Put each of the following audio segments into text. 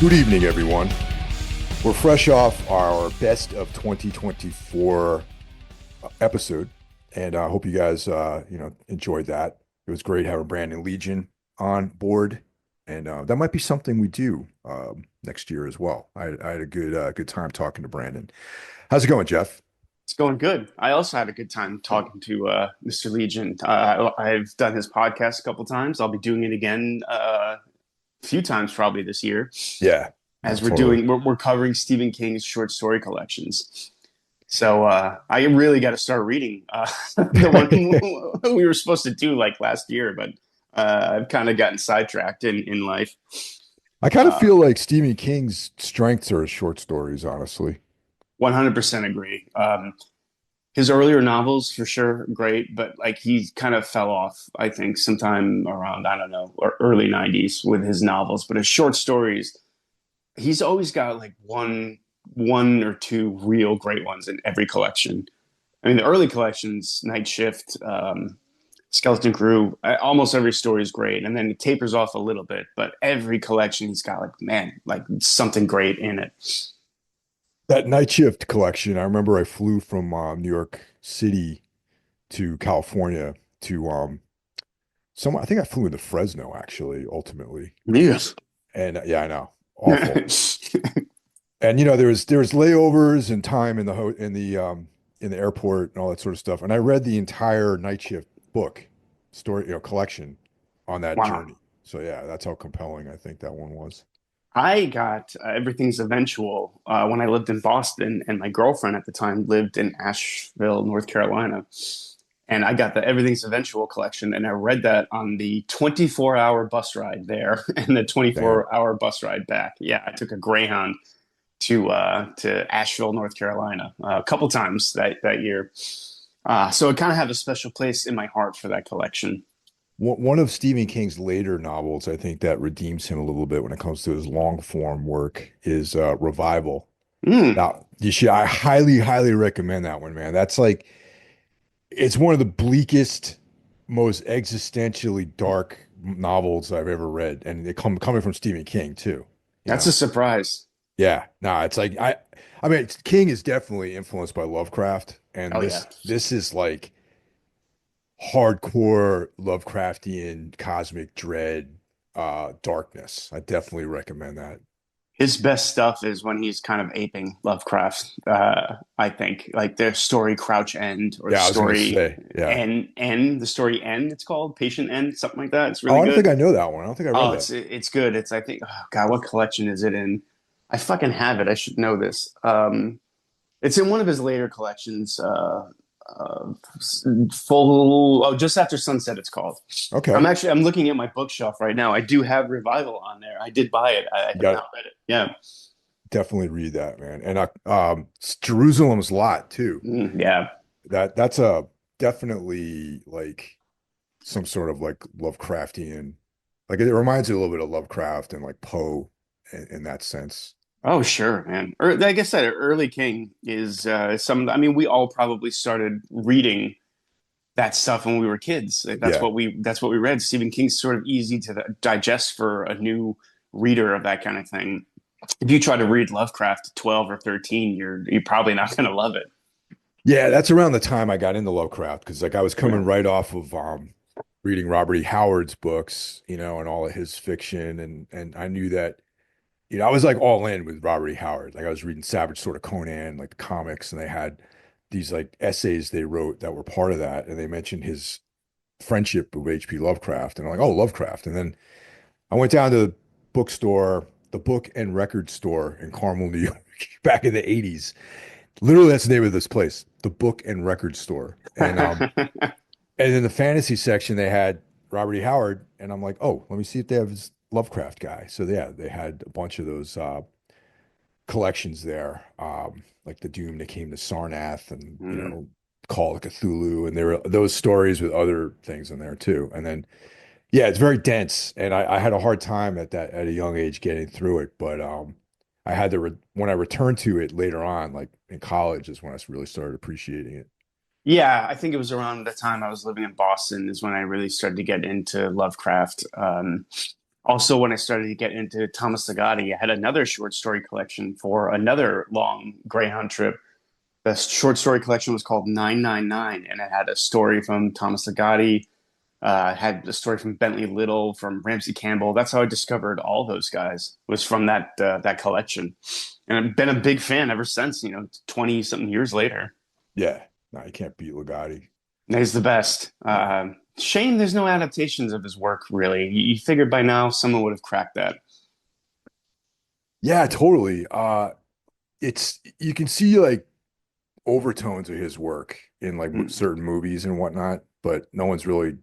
Good evening, everyone. We're fresh off our best of 2024 episode, and I hope you guys, enjoyed that. It was great having Brandon Legion on board, and that might be something we do next year as well. I had a good time talking to Brandon. How's it going, Jeff? It's going good. I also had a good time talking to Mr. Legion. I've done his podcast a couple times. I'll be doing it again a few times probably this year Yeah, no, as totally. we're covering Stephen King's short story collections. So I really got to start reading the one we were supposed to do like last year, but I've kind of gotten sidetracked in life. I kind of Uh, feel like Stephen King's strengths are his short stories, honestly. 100% agree. His earlier novels for sure great, but like he kind of fell off, I think, sometime around, I don't know, or early 90s with his novels. But his short stories, he's always got like one or two real great ones in every collection. I mean, the early collections, Night Shift, Skeleton Crew, almost every story is great, and then it tapers off a little bit. But every collection, he's got like, man, like something great in it. That night shift collection, I remember I flew from New York City to California to I think I flew into Fresno actually, ultimately. Yes. And yeah, I know. Awful. And there was layovers and time in the ho in the airport and all that sort of stuff. And I read the entire night shift book story, collection on that Wow. journey. So yeah, that's how compelling I think that one was. I got Everything's Eventual when I lived in Boston, and my girlfriend at the time lived in Asheville, North Carolina. And I got the Everything's Eventual collection, and I read that on the 24-hour bus ride there and the Damn. 24-hour bus ride back. Yeah, I took a Greyhound to Asheville, North Carolina, a couple times that year. So I kind of have a special place in my heart for that collection. One of Stephen King's later novels, I think that redeems him a little bit when it comes to his long form work is Revival. Mm, Now, I highly, highly recommend that one, man. That's like it's one of the bleakest, most existentially dark novels I've ever read, and coming from Stephen King too. You that's a know, surprise. yeah, no, it's like I mean, King is definitely influenced by Lovecraft, and Oh yeah. this is like hardcore Lovecraftian cosmic dread, darkness. I definitely recommend that. His best stuff is when he's kind of aping Lovecraft. I think like their story Crouch End or Yeah, I was gonna story say, yeah. End, the story End. It's called Patient End, something like that. It's Oh, really I don't think good. I know that one. I don't think I read Oh, that. it's good. It's I think oh God, what collection is it in? I fucking have it. I should know this. It's in one of his later collections. Uh, Full. Oh, Just After Sunset. It's called. Okay, I'm looking at my bookshelf right now. I do have Revival on there. I did buy it. I you have got not read it. Yeah. definitely read that, man. And Jerusalem's Lot too. Yeah. That's a definitely like some sort of like Lovecraftian, like it reminds you a little bit of Lovecraft and like Poe in that sense. Oh, sure, man. Like I said, early King is some. I mean, we all probably started reading that stuff when we were kids. Like, Yeah. that's what we read. Stephen King's sort of easy to digest for a new reader of that kind of thing. If you try to read Lovecraft at 12 or 13, you're probably not going to love it. Yeah, that's around the time I got into Lovecraft because like I was Yeah. coming right off of reading Robert E. Howard's books, and all of his fiction and I knew that I was like all in with Robert E. Howard. Like I was reading Savage Sword of Conan, like the comics, and they had these like essays they wrote that were part of that, and they mentioned his friendship with H.P. Lovecraft, and I'm like, oh, Lovecraft. And then I went down to the bookstore, the book and record store in Carmel, New York, back in the 80s. Literally, that's the name of this place, the book and record store. And in the fantasy section, they had Robert E. Howard, and I'm like, oh, let me see if they have his Lovecraft guy. So yeah, they had a bunch of those collections there, like the Doom that came to Sarnath, and Mm. Call of Cthulhu, and there were those stories with other things in there too. And then yeah, it's very dense, and I had a hard time at a young age getting through it, but I had to when I returned to it later on, like in college, is when I really started appreciating it. Yeah, I think it was around the time I was living in Boston is when I really started to get into Lovecraft. Also, when I started to get into Thomas Ligotti, I had another short story collection for another long Greyhound trip. The short story collection was called 999, and it had a story from Thomas Ligotti, had a story from Bentley Little, from Ramsey Campbell. That's how I discovered all those guys, was from that collection. And I've been a big fan ever since, 20 something years later. Yeah, no, you can't beat Ligotti. He's the best. Yeah, Shame there's no adaptations of his work, really. You figured by now someone would have cracked that. yeah, totally. It's you can see like overtones of his work in like Mm. certain movies and whatnot, but no one's really,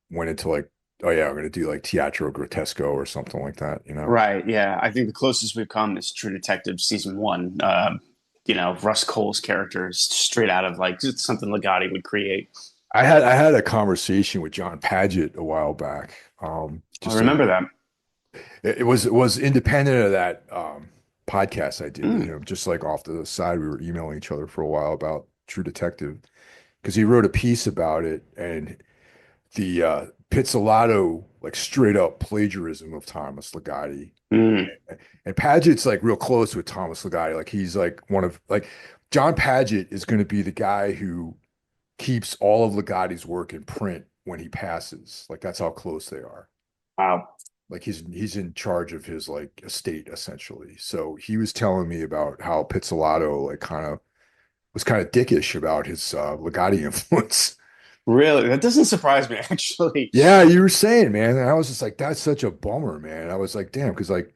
went into like, oh yeah, I'm gonna do like Teatro Grotesco or something like that. Right, yeah. I think the closest we've come is True Detective season one. Russ Cole's character is straight out of like something Ligotti would create. I had a conversation with John Paget a while back. I Just remember that. it was independent of that podcast I did with Mm, him, just like off to the side. We were emailing each other for a while about True Detective because he wrote a piece about it and the Pizzolatto like straight up plagiarism of Thomas Ligotti. mm. And Paget's like real close with Thomas Ligotti. Like he's like one of like John Paget is going to be the guy who keeps all of Ligotti's work in print when he passes. Like that's how close they are. Wow. Like he's in charge of his like estate essentially. So he was telling me about how Pizzolatto like kind of was kind of dickish about his Ligotti influence. Really? That doesn't surprise me, actually. Yeah, you were saying, man. And I was just like, that's such a bummer, man. I was like, damn, because like,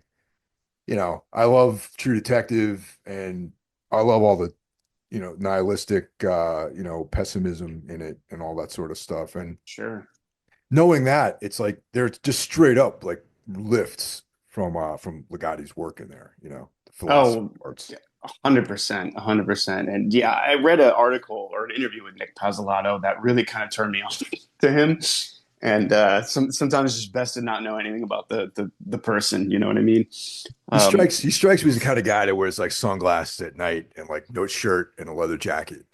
I love True Detective and I love all the, nihilistic pessimism in it and all that sort of stuff. And Sure. knowing that, it's like they're just straight up like lifts from Ligotti's work in there, the philosophy Oh, parts. 100%, 100%. And yeah, I read an article or an interview with Nick Pizzolatto that really kind of turned me on to him. And sometimes it's just best to not know anything about the person. You know what I mean? He Um, strikes he strikes me as the kind of guy that wears like sunglasses at night and like no shirt and a leather jacket.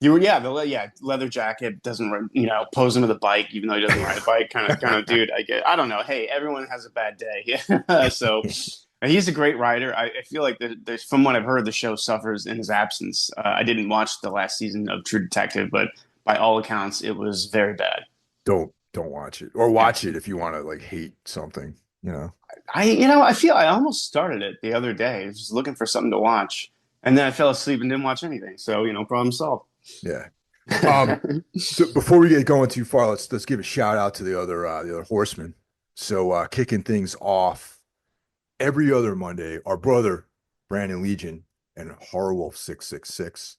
yeah, leather jacket doesn't pose him with a bike, even though he doesn't ride a bike. Kind of dude. I don't know. Hey, everyone has a bad day. Yeah. So he's a great writer. I feel like there's from what I've heard, the show suffers in his absence. I didn't watch the last season of True Detective, but by all accounts, it was very bad. Don't watch it or Yeah. watch it if you want to like hate something. I feel I almost started it the other day, just looking for something to watch, and then I fell asleep and didn't watch anything. So problem solved. Yeah. Um, so before we get going too far, let's give a shout out to the other horsemen. So kicking things off every other Monday, our brother Brandon Legion and Horrorwolf 666.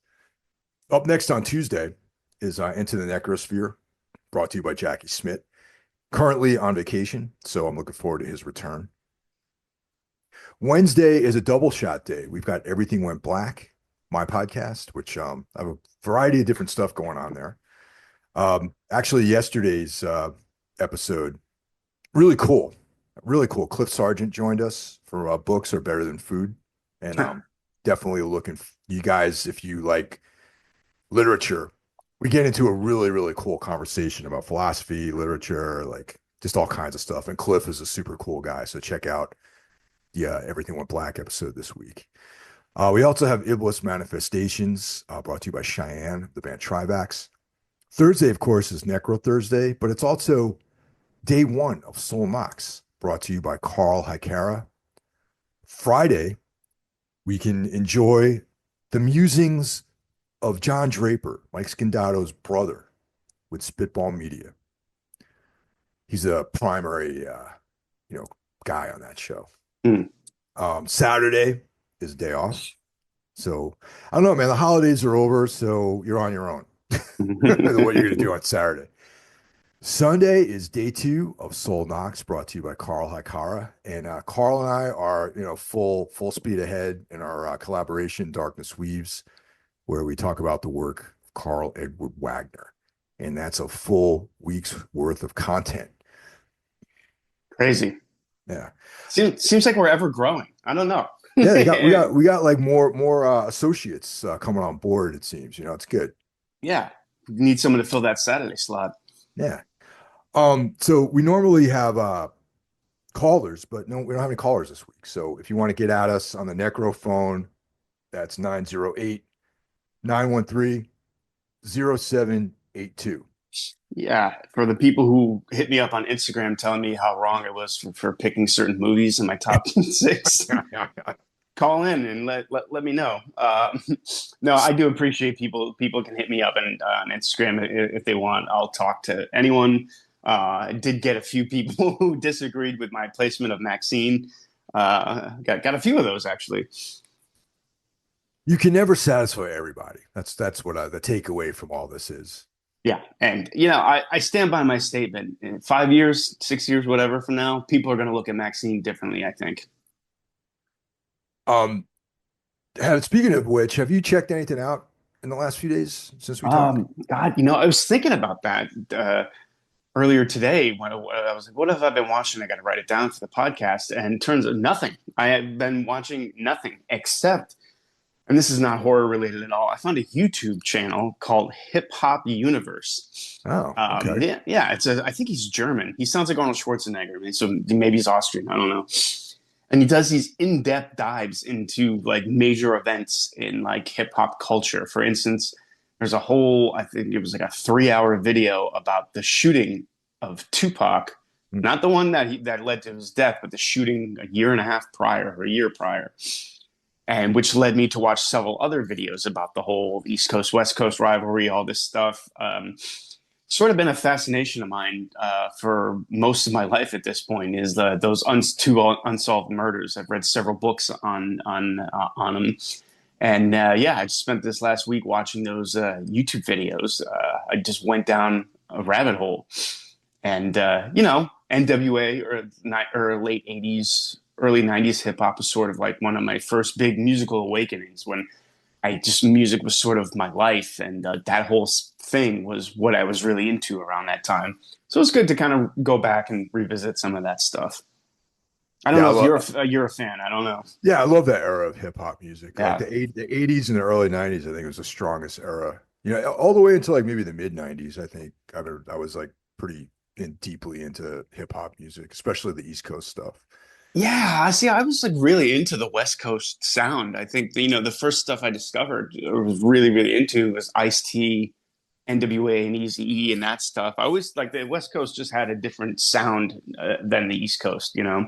Up next on Tuesday is Into the Necrosphere, brought to you by Jackie Smith. Currently on vacation, so I'm looking forward to his return. Wednesday is a double shot day. We've got Everything Went Black, my podcast, which I have a variety of different stuff going on there. Actually, yesterday's episode, really cool, really cool. Cliff Sargent joined us for Books Are Better Than Food, and definitely looking you guys if you like literature. We get into a really really cool conversation about philosophy, literature, like just all kinds of stuff. And Cliff is a super cool guy, so check out the Everything Went Black episode this week. We also have Iblis Manifestations, brought to you by Cheyenne, the band Trivax. Thursday, of course, is Necro Thursday, but it's also day one of Soul Knox, brought to you by Carl Hikara. Friday, we can enjoy the musings of John Draper, Mike Scandato's brother, with Spitball Media. He's a primary, you know, guy on that show. Hmm. Saturday is day off. So I don't know, man. The holidays are over, so you're on your own. What you're going to do on Saturday. Sunday is day two of Soul Knox, brought to you by Carl Hikara. And Carl and I are, full speed ahead in our collaboration, Darkness Weaves, where we talk about the work of Carl Edward Wagner. And that's a full week's worth of content. Crazy. Yeah. Seems like we're ever growing. I don't know. Yeah, we got like more associates coming on board, it seems. It's good. Yeah. Need someone to fill that Saturday slot. Yeah. So we normally have callers, but no, we don't have any callers this week. So if you want to get at us on the Necro phone, that's 908-913-0782. Yeah, for the people who hit me up on Instagram telling me how wrong I was for picking certain movies in my top six, call in and let me know. No, I do appreciate people can hit me up on Instagram if they want. I'll talk to anyone. I did get a few people who disagreed with my placement of Maxine. Got a few of those actually. You can never satisfy everybody. That's what the takeaway from all this is. Yeah, and I stand by my statement. In 5 years, 6 years, whatever from now, people are going to look at Maxine differently, I think. Um, Speaking of which, have you checked anything out in the last few days since we talked? God, I was thinking about that earlier today when I was like, what have I been watching? I got to write it down for the podcast. And it turns out nothing. I have been watching nothing except, and this is not horror related at all. I found a YouTube channel called Hip Hop Universe. Oh, okay. Yeah, I think he's German. He sounds like Arnold Schwarzenegger. I mean, so maybe he's Austrian. I don't know. And he does these in-depth dives into like major events in like hip hop culture. For instance, there's a whole, I think it was like a 3 hour video about the shooting of Tupac, Hmm. not the one that led to his death, but the shooting a year and a half prior or a year prior, and which led me to watch several other videos about the whole East Coast West Coast rivalry, all this stuff. Sort of been a fascination of mine for most of my life at this point is those two unsolved murders. I've read several books on them, and yeah, I just spent this last week watching those YouTube videos. I just went down a rabbit hole, and NWA or late '80s, early '90s hip hop was sort of like one of my first big musical awakenings when music was sort of my life, and that whole thing was what I was really into around that time. So it's good to kind of go back and revisit some of that stuff. I don't Yeah, know if you're a fan. I don't know. yeah, I love that era of hip hop music. Like Yeah, the 80s and the early 90s, I think was the strongest era. All the way until like maybe the mid 90s, I think I was like pretty deeply into hip hop music, especially the East Coast stuff. yeah. I see. I was like really into the West Coast sound. I think the first stuff I discovered or was really into was Ice T, NWA, and Easy E, and that stuff. I always like the West Coast just had a different sound than the East Coast. Yeah,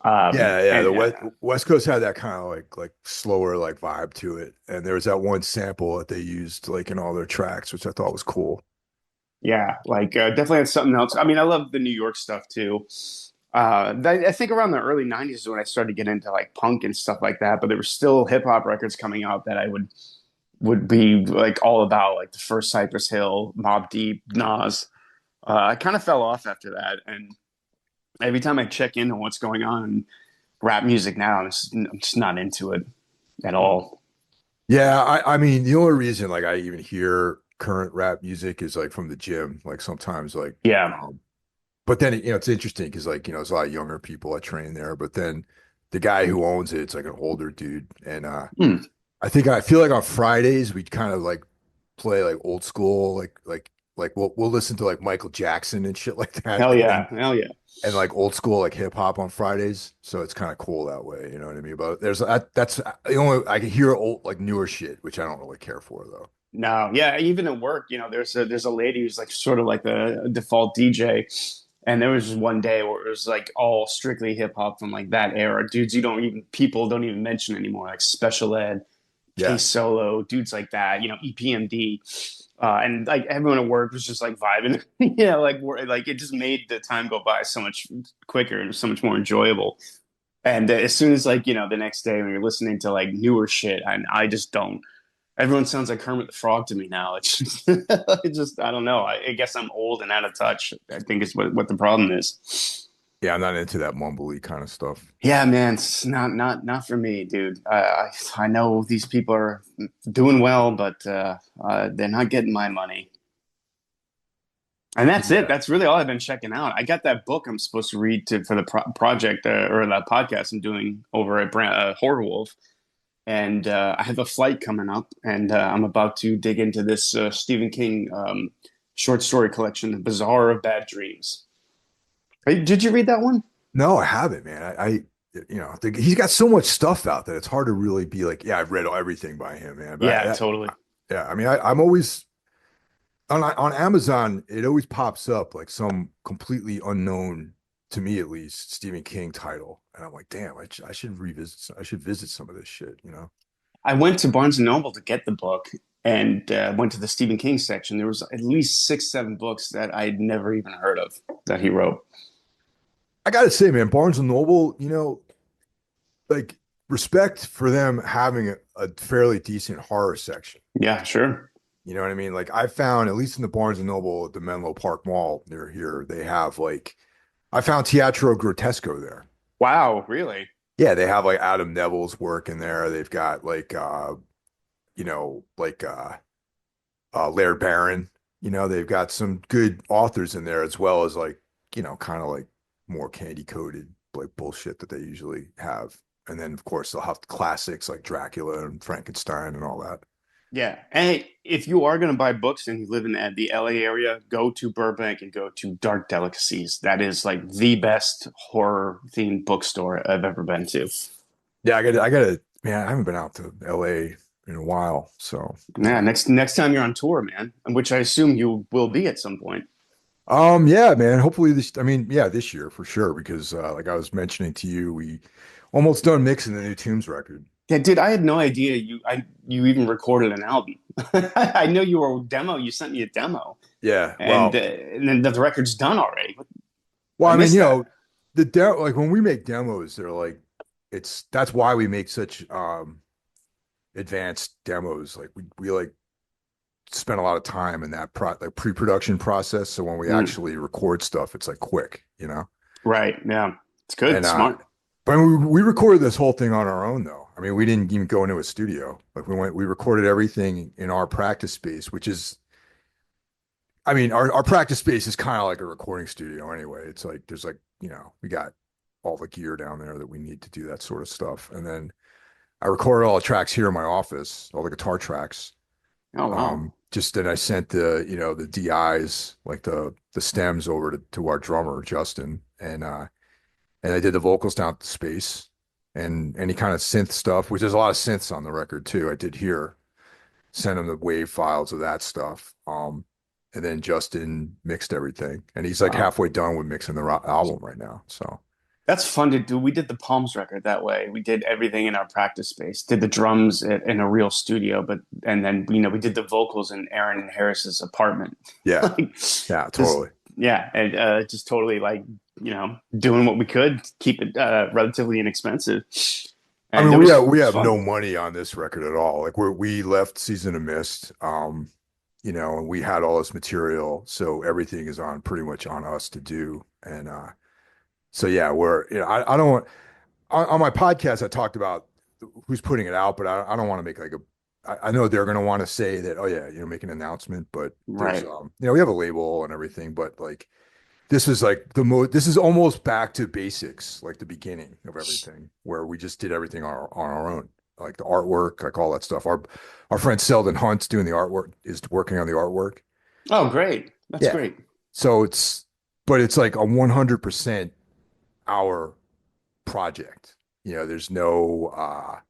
And the West Coast had that kind of like slower like vibe to it. And there was that one sample that they used like in all their tracks, which I thought was cool. yeah, like definitely had something else. I mean, I love the New York stuff too. I think around the early '90s is when I started to get into like punk and stuff like that. But there were still hip hop records coming out that I would be like all about, like the first Cypress Hill, Mobb Deep, Nas. I kind of fell off after that, and every time I check into what's going on in rap music now, I'm just not into it at all. Yeah, I mean the only reason like I even hear current rap music is like from the gym. Like sometimes like Yeah. but then it's interesting because like there's a lot of younger people that train there, but then the guy who owns it's like an older dude. And Hmm. I feel like on Fridays we kind of like play like old school, like we'll listen to like Michael Jackson and shit like that, Hell yeah. Hell yeah. and like old school like hip hop on Fridays. So it's kind of cool that way, you know what I mean? But that's the only I can hear old like newer shit, which I don't really care for though. No, yeah, even at work, there's a lady who's like sort of like the default DJ, and there was just one day where it was like all strictly hip hop from like that era. Dudes people don't even mention anymore, like Special Ed, K Yeah. Solo, dudes like that, EPMD. And like everyone at work was just like vibing, like it just made the time go by so much quicker and so much more enjoyable. And as soon as like the next day when you're listening to like newer shit, and I just don't. Everyone sounds like Kermit the Frog to me now. It's just, I don't know. I guess I'm old and out of touch. I think is what the problem is. Yeah, I'm not into that mumbly kind of stuff. Yeah, man, it's not for me, dude. I know these people are doing well, but they're not getting my money. And that's it. Yeah. That's really all I've been checking out. I got that book I'm supposed to read for the project or that podcast I'm doing over at Horror Wolf. And I have a flight coming up, and I'm about to dig into this Stephen King short story collection, The Bazaar of Bad Dreams. Did you read that one? No, I haven't, man. He's got so much stuff out that it's hard to really be like, yeah, I've read everything by him, man. Yeah, totally. Yeah, I mean, I'm always on Amazon. It always pops up like some completely unknown to me, at least, Stephen King title, and I'm like, damn, I should revisit. I should visit some of this shit, you know? I went to Barnes and Noble to get the book and went to the Stephen King section. There was at least six, seven books that I'd never even heard of that he wrote. I gotta say, man, Barnes and Noble, like respect for them having a fairly decent horror section. Yeah, sure. You know what I mean? Like I found, at least in the Barnes and Noble at the Menlo Park Mall near here, they have like I found Teatro Grotesco there. Wow, really? Yeah, they have like Adam Neville's work in there. They've got like you know, like Laird Barron. They've got some good authors in there as well as like, kind of like more candy coated like bullshit that they usually have. And then of course they'll have classics like Dracula and Frankenstein and all that. Yeah. And if you are going to buy books and you live in the LA area, go to Burbank and go to Dark Delicacies. That is like the best horror themed bookstore I've ever been to. Yeah, man, I haven't been out to LA in a while. So, Yeah, next time you're on tour, man, which I assume you will be at some point. yeah, man, hopefully I mean, yeah, this year for sure, because like I was mentioning to you, we almost done mixing the new Tombs record. Yeah, dude, I had no idea you even recorded an album. I know you were a demo. You sent me a demo, Yeah, well, and then the record's done already. well, I I mean, missed that. like when we make demos, they're like that's why we make such advanced demos. Like we like spend a lot of time in that like pre-production process. So when we Mm, actually record stuff, it's like quick, you know? right. Yeah, it's good. And Smart. but I mean, we recorded this whole thing on our own though. I mean, we didn't even go into a studio. Like we recorded everything in our practice space, which is I mean, our practice space is kind of like a recording studio anyway. It's like there's like, we got all the gear down there that we need to do that sort of stuff. And then I recorded all the tracks here in my office, all the guitar tracks. Oh wow. Just then I sent the DIs, like the stems over to our drummer, Justin, and I did the vocals down at the space and any kind of synth stuff, which there's a lot of synths on the record too. I did here, sent him the wave files of that stuff. And then Justin mixed everything, and he's like Wow. halfway done with mixing the album right now. So That's fun to do. We did the Palms record that way. We did everything in our practice space. Did the drums in a real studio, but and then we did the vocals in Aaron Harris's apartment. yeah, Like yeah, just totally. yeah, and just totally like doing what we could to keep it relatively inexpensive. I And mean, it we was have fun. no money on this record at all. Like we left Season of Mist, and we had all this material, so everything is on pretty much on us to do. And so yeah, I don't want on my podcast I talked about who's putting it out, but I don't want to make like I know they're gonna want to say that, oh yeah, make an announcement, but there's Right. we have a label and everything, but like this is like this is almost back to basics, like the beginning of everything, where we just did everything on our own, like the artwork, like all that stuff. Our friend Sheldon Hunt's doing the artwork, is working on the artwork. Oh, great. That's Yeah. great. So but it's like a 100% our project. There's no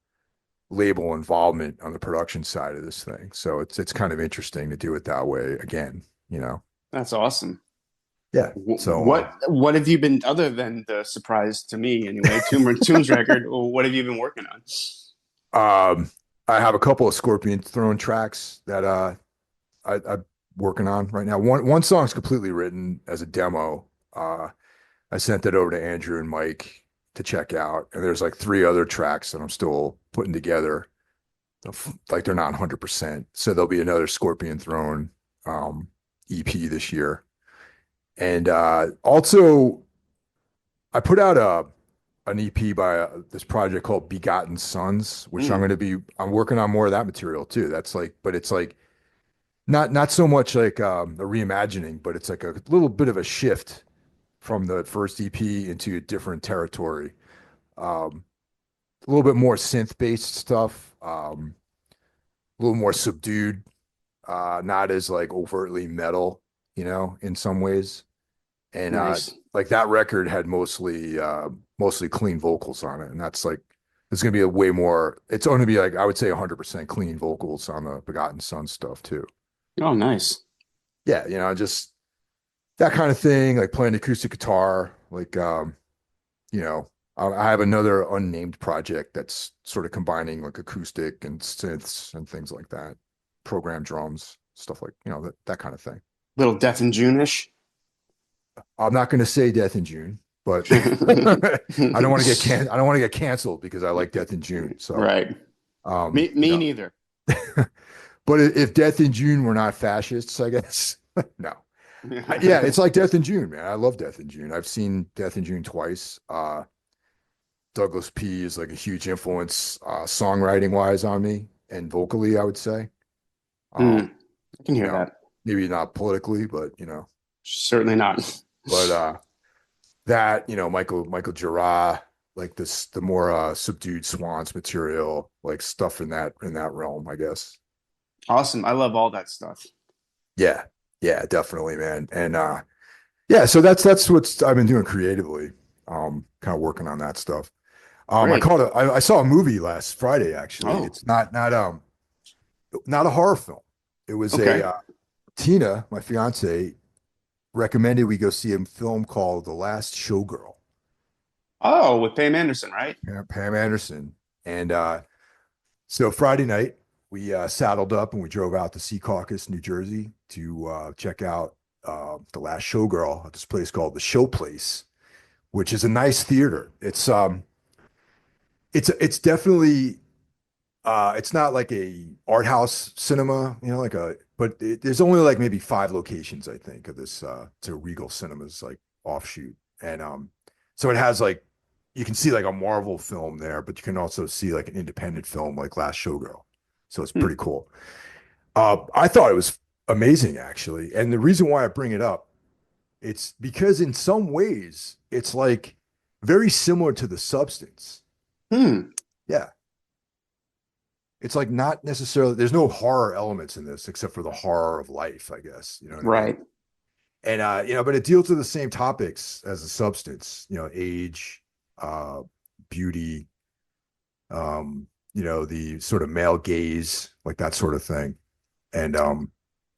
label involvement on the production side of this thing. So it's kind of interesting to do it that way again. That's awesome. Yeah. So What have you been other than the surprise to me anyway, Tombs record? What have you been working on? I have a couple of Scorpion Throne tracks that I'm working on right now. One song's completely written as a demo. I sent that over to Andrew and Mike to check out, and there's like three other tracks that I'm still putting together. Like they're not 100%. So there'll be another Scorpion Throne EP this year. And also I put out an EP by this project called Begotten Sons, which Mm. I'm working on more of that material too. That's like, but it's like not so much like a reimagining, but it's like a little bit of a shift from the first EP into a different territory. A little bit more synth-based stuff, a little more subdued, not as like overtly metal, in some ways. And Nice. like that record had mostly clean vocals on it. And that's like it's gonna be a way more it's going to be like I would say 100% clean vocals on the Forgotten Son stuff too. Oh, nice. Yeah, just that kind of thing, like playing acoustic guitar, like you know, I have another unnamed project that's sort of combining like acoustic and synths and things like that, program drums, stuff like, that kind of thing. Little Death in June-ish. I'm not going to say Death in June, but I don't want to get canceled because I like Death in June. So, Right. um, Me neither. but if Death in June were not fascists, I guess, no. Yeah, it's like Death in June, man. I love Death in June. I've seen Death in June twice. Douglas P is like a huge influence, songwriting wise on me and vocally, I would say. Hmm. Um, I can you hear know, that. maybe not politically, but Certainly not. but that, Michael Jura, like the more subdued Swans material, like stuff in that realm, I guess. Awesome. I love all that stuff. Yeah. Yeah, definitely, man. And yeah, so that's what I've been doing creatively. Kind of working on that stuff. Great. I saw a movie last Friday, actually. Oh, It's not a horror film. It was okay. Tina, my fiance, recommended we go see a film called The Last Showgirl. Oh, with Pam Anderson, right? Pam Anderson. And so Friday night, we saddled up and we drove out to Secaucus, New Jersey to check out The Last Showgirl at this place called The Show Place, which is a nice theater. It's definitely it's not like a art house cinema, but there's only like maybe five locations, I think, of this to Regal Cinemas like offshoot. And so it has like you can see like a Marvel film there, but you can also see like an independent film like Last Showgirl. So it's Hmm. pretty cool. I thought it was amazing actually. And the reason why I bring it up, it's because in some ways it's like very similar to The Substance. Hmm. Yeah. It's like not necessarily there's no horror elements in this except for the horror of life, I guess. You know what I mean? Right. And but it deals with the same topics as a substance, age, uh, beauty, the sort of male gaze, like that sort of thing. And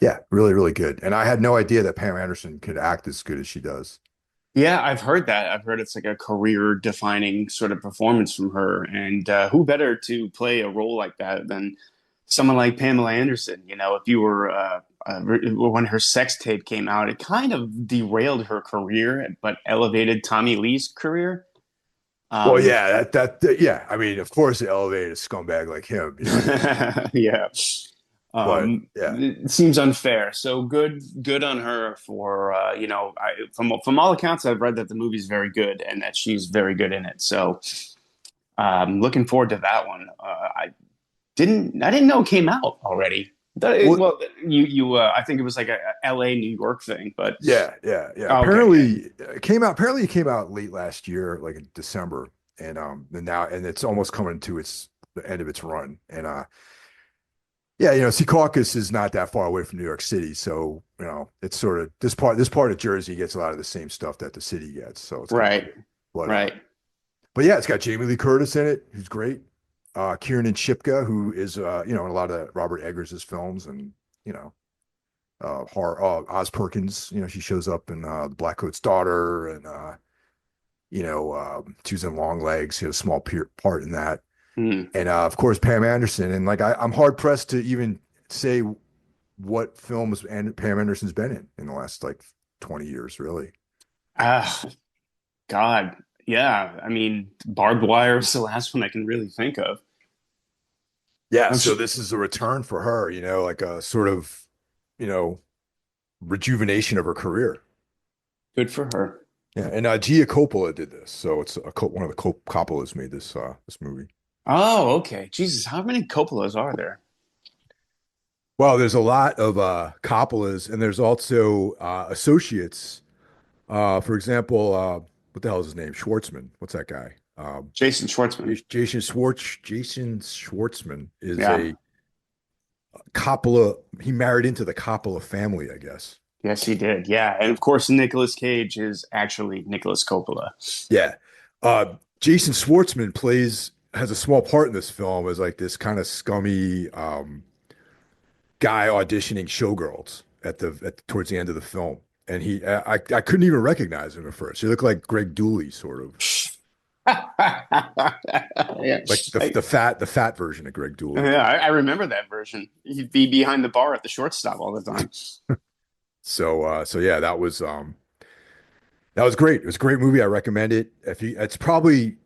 yeah, really, really good. And I had no idea that Pam Anderson could act as good as she does. Yeah, I've heard that. I've heard it's like a career-defining sort of performance from her. And who better to play a role like that than someone like Pamela Anderson? If you were when her sex tape came out, it kind of derailed her career, but elevated Tommy Lee's career. Well, Um, yeah, yeah. I mean, of course, it elevated a scumbag like him. You know what I mean? yeah. But yeah, It seems unfair. So good on her for from all accounts I've read that the movie's very good and that she's very good in it. So looking forward to that one. I didn't know it came out already. well, Well, I think it was like a L.A. New York thing, but yeah, yeah, yeah. okay, yeah, Apparently it came out late last year, like in December, and it's almost coming to the end of its run. And yeah, Secaucus is not that far away from New York City, so it's sort of this part of Jersey gets a lot of the same stuff that the city gets, so it's kind of right, cool. But right. yeah, it's got Jamie Lee Curtis in it, who's great. Kiernan Shipka, who is in a lot of Robert Eggers' films, and you know, horror. Oz Perkins, she shows up in The Black Coat's Daughter, and she was in Long Legs. She had a small part in that, Hmm. and of course Pam Anderson. And like I'm hard pressed to even say what films Pam Anderson's been in the last like 20 years, really. Ah, God, yeah. I mean, Barbed Wire is the last one I can really think of. Yeah, I'm so sure, this is a return for her, like a sort of, you know, rejuvenation of her career. good for her. Yeah, and Gia Coppola did this, so it's one of the Coppolas made this movie. Oh, okay. Jesus, how many Coppolas are there? Well, there's a lot of Coppolas, and there's also associates. For example, what the hell is his name? Schwartzman. What's that guy? Jason Schwartzman. Jason Schwartzman is Yeah. a Coppola. He married into the Coppola family, I guess. Yes, he did. Yeah, and of course, Nicolas Cage is actually Nicolas Coppola. Yeah. Jason Schwartzman has a small part in this film as like this kind of scummy guy auditioning showgirls towards the end of the film. And I couldn't even recognize him at first. He looked like Greg Dooley, sort of Yeah, like the fat version of Greg Dooley. yeah, I remember that version. He'd be behind the bar at the shortstop all the time. So yeah, that was great. It was a great movie. I recommend it. It's probably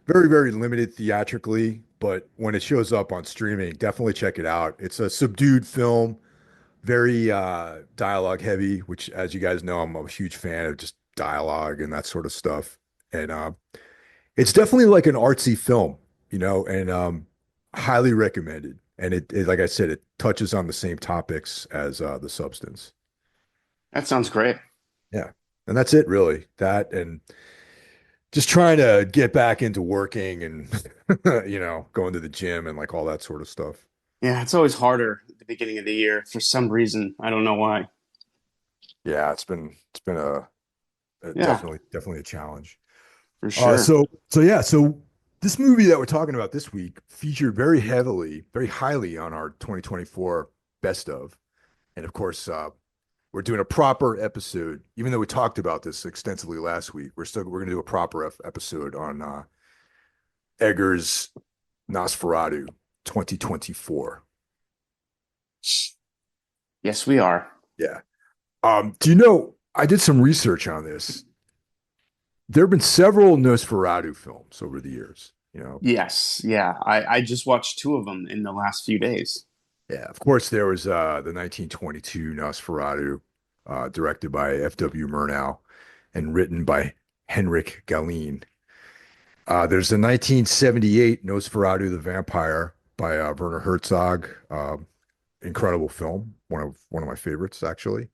very, very limited theatrically, but when it shows up on streaming, definitely check it out. It's a subdued film, very dialogue heavy, which, as you guys know, I'm a huge fan of just dialogue and that sort of stuff. And it's definitely like an artsy film, and highly recommended. And like I said, it touches on the same topics as The Substance. That sounds great. Yeah. And that's it, really. That and just trying to get back into working and, going to the gym and like all that sort of stuff. Yeah, it's always harder at the beginning of the year for some reason. I don't know why. Yeah, it's been Yeah, definitely a challenge. for sure. So this movie that we're talking about this week featured very highly on our 2024 best of. And of course, we're doing a proper episode, even though we talked about this extensively last week. We're going to do a proper episode on Eggers' Nosferatu 2024. Yes, we are. Yeah. Do you know, I did some research on this. There have been several Nosferatu films over the years, Yes, yeah. I just watched two of them in the last few days. Yeah, of course, there was the 1922 Nosferatu, directed by F.W. Murnau and written by Henrik Galeen. There's the 1978 Nosferatu the Vampire by Werner Herzog. Incredible film, one of my favorites, actually.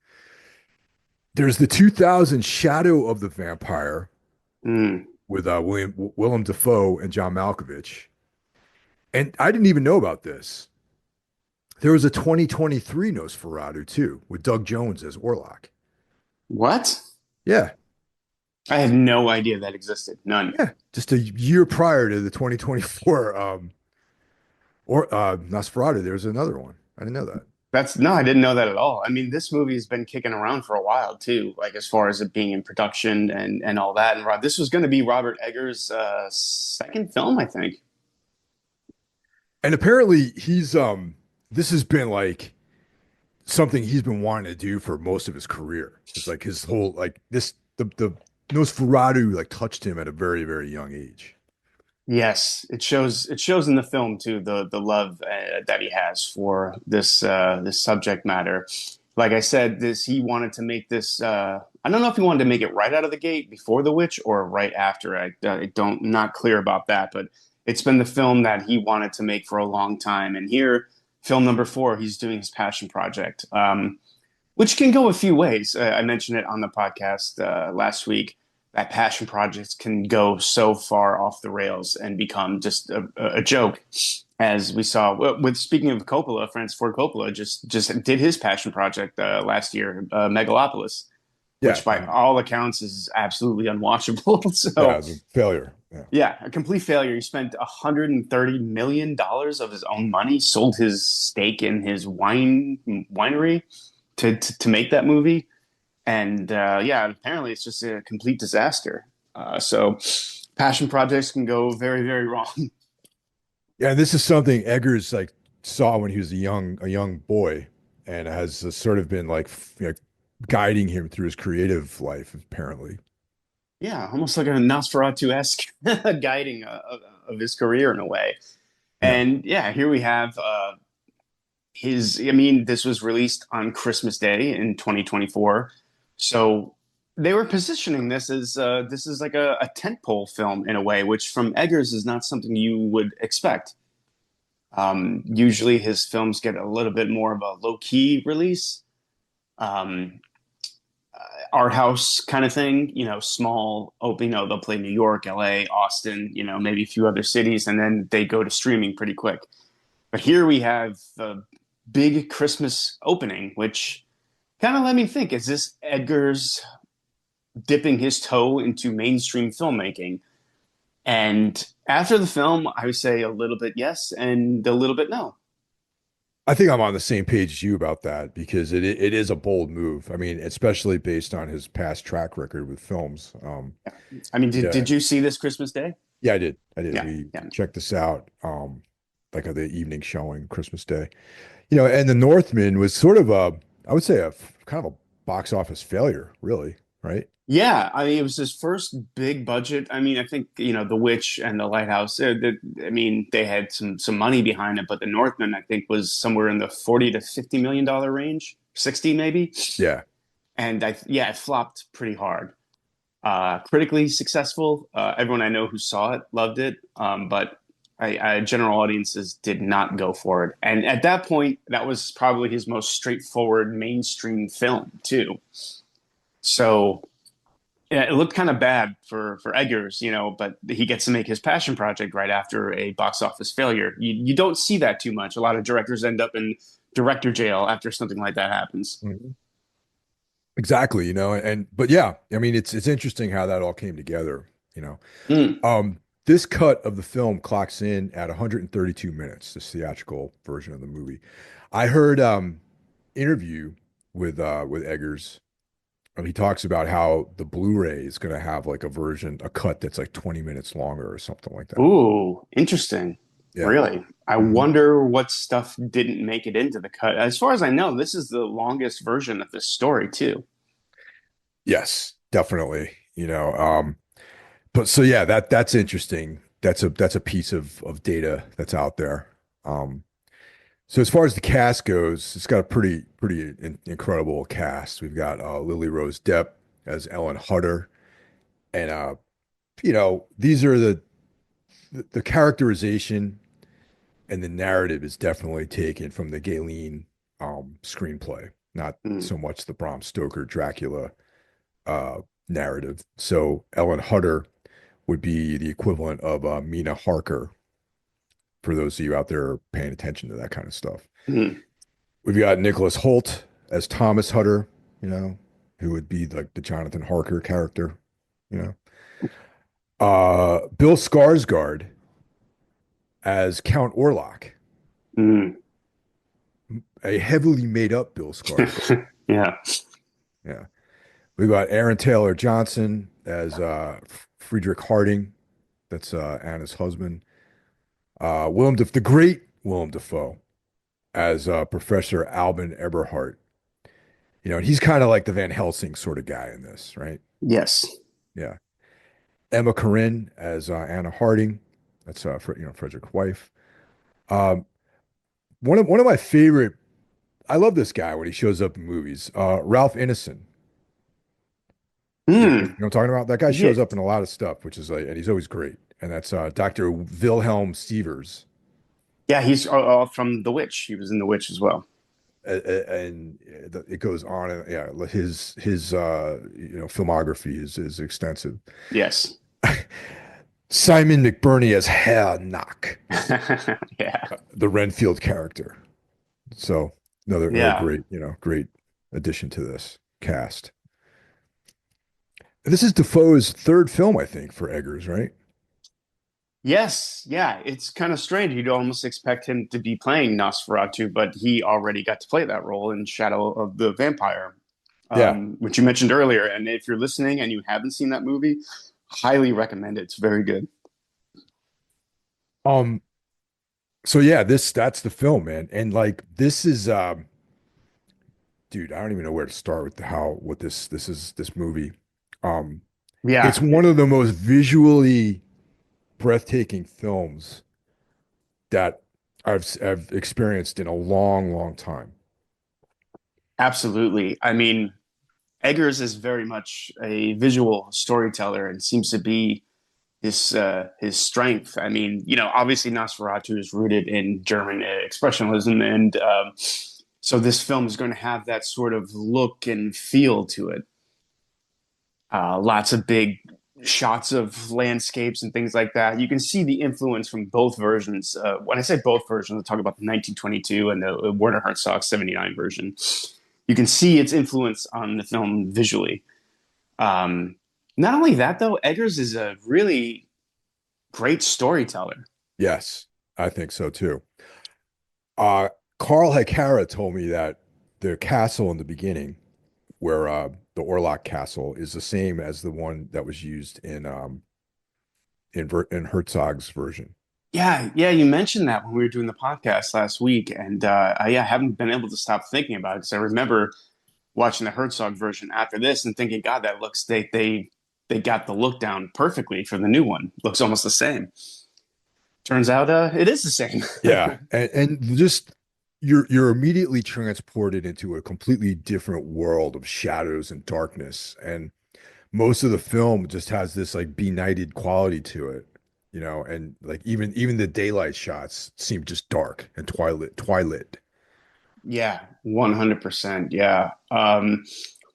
There's the 2000 Shadow of the Vampire Mm. with Willem Dafoe and John Malkovich. And I didn't even know about this. There was a 2023 Nosferatu too, with Doug Jones as Orlok. What? Yeah, I had no idea that existed. None. yeah, just a year prior to the 2024 or Nosferatu. There's another one. I didn't know that. That's no, I didn't know that at all. I mean, this movie's been kicking around for a while too, like as far as it being in production and all that. And this was going to be Robert Eggers' second film, I think. And apparently this has been like something he's been wanting to do for most of his career. It's like his whole like this the Nosferatu like touched him at a very, very young age. Yes, it shows. It shows in the film too the love that he has for this subject matter. Like I said, this he wanted to make this. I don't know if he wanted to make it right out of the gate before The Witch or right after. I don't not clear about that, but it's been the film that he wanted to make for a long time. And here, film number four, he's doing his passion project, which can go a few ways. I mentioned it on the podcast last week that passion projects can go so far off the rails and become just a joke. As we saw with speaking of Coppola, Francis Ford Coppola just did his passion project last year, Megalopolis, Yeah, which by all accounts is absolutely unwatchable. yeah, So it's a failure. Yeah. yeah, a complete failure. He spent $130 million of his own money, sold his stake in his winery to make that movie, and yeah, apparently it's just a complete disaster. So passion projects can go very, very wrong. Yeah, and this is something Eggers like saw when he was a young boy, and has sort of been like guiding him through his creative life, apparently. Yeah, almost like a Nosferatu-esque guiding of his career in a way. Yeah. And yeah, here we have his. I mean, this was released on Christmas Day in 2024, so they were positioning this is like a tentpole film in a way, which from Eggers is not something you would expect. Usually, his films get a little bit more of a low key release. Um, Art house kind of thing, small open, they'll play New York, LA, Austin, maybe a few other cities, and then they go to streaming pretty quick. But here we have the big Christmas opening, which kind of let me think, is this Edgar's dipping his toe into mainstream filmmaking? And after the film, I would say a little bit yes and a little bit no. I think I'm on the same page as you about that because it is a bold move. I mean, especially based on his past track record with films. I mean, Yeah, did you see this Christmas Day? yeah, I did. I did. Yeah, We yeah. checked this out, like the evening showing Christmas Day. And The Northman was sort of I would say kind of a box office failure, really, right? Yeah, I mean, it was his first big budget. I mean, I think, The Witch and The Lighthouse, I mean, they had some money behind it, but The Northman, I think, was somewhere in the 40 to 50 million dollar range, 60 maybe. Yeah. And yeah, it flopped pretty hard. Critically successful. Everyone I know who saw it loved it, but general audiences did not go for it. And at that point, that was probably his most straightforward mainstream film too. So yeah, it looked kind of bad for Eggers, but he gets to make his passion project right after a box office failure. You don't see that too much. A lot of directors end up in director jail after something like that happens. Mhm. Exactly, and but yeah, I mean it's interesting how that all came together, you know. Mm. This cut of the film clocks in at 132 minutes, this theatrical version of the movie. I heard interview with Eggers. He talks about how the Blu-ray is going to have like a cut that's like 20 minutes longer or something like that. Ooh, interesting. Yeah. Really? I Mhm. wonder what stuff didn't make it into the cut. As far as I know, this is the longest version of this story, too. Yes, definitely. But so yeah, that's interesting. That's a piece of data that's out there. Um, so as far as the cast goes, it's got a pretty incredible cast. We've got Lily Rose Depp as Ellen Hutter, and these are the characterization and the narrative is definitely taken from the Galen screenplay, not Mm, so much the Bram Stoker Dracula uh, narrative. So Ellen Hutter would be the equivalent of Mina Harker for those of you out there paying attention to that kind of stuff. mm, We've got Nicholas Holt as Thomas Hutter, who would be like the Jonathan Harker character, you know. Bill Skarsgård as Count Orlok, mm. a heavily made up Bill Skarsgård. Yeah. Yeah. We've got Aaron Taylor Johnson as Friedrich Harding. That's Anna's husband. The great Willem Dafoe as Professor Albin Eberhardt. And he's kind of like the Van Helsing sort of guy in this, right? Yes. Yeah. Emma Corrin as Anna Harding. That's Frederick's wife. Um, one of my favorite. I love this guy when he shows up in movies. Ralph Ineson. You know Mm. what I'm talking about? That guy Yeah. shows up in a lot of stuff, which is like, and he's always great. And that's Dr. Wilhelm Sievers. Yeah, he's from The Witch. He was in The Witch as well. And it goes on. And yeah, his filmography is extensive. Yes. Simon McBurney as Herr Knock, Yeah. the Renfield character. So another Yeah. great addition to this cast. This is Defoe's third film, I think, for Eggers, right? Yes, yeah, it's kind of strange. You'd almost expect him to be playing Nosferatu, but he already got to play that role in Shadow of the Vampire, Yeah. which you mentioned earlier. And if you're listening and you haven't seen that movie, highly recommend it. It's very good. Um, so yeah, that's the film, man. And like this is dude, I don't even know where to start with what this movie. Um, it's Yeah, one of the most visually breathtaking films that I've experienced in a long, long time. absolutely. I mean, Eggers is very much a visual storyteller and seems to be his strength. I mean, obviously Nosferatu is rooted in German expressionism, and so this film is going to have that sort of look and feel to it. Lots of big shots of landscapes and things like that. You can see the influence from both versions. When I say both versions, I talk about the 1922 and the Werner Herzog 79 version. you can see its influence on the film visually. Um, Not only that, though, Eggers is a really great storyteller. Yes, I think so too. Uh, Carl Hekara told me that the castle in the beginning, where the Orlok Castle, is the same as the one that was used in Herzog's version. Yeah, yeah, you mentioned that when we were doing the podcast last week, and yeah, I haven't been able to stop thinking about it because I remember watching the Herzog version after this and thinking, God, that looks they got the look down perfectly for the new one. Looks almost the same. Turns out, it is the same. Yeah, and just you're immediately transported into a completely different world of shadows and darkness, and most of the film just has this like benighted quality to it, and like even the daylight shots seem just dark and twilight. Yeah, 100%. Yeah.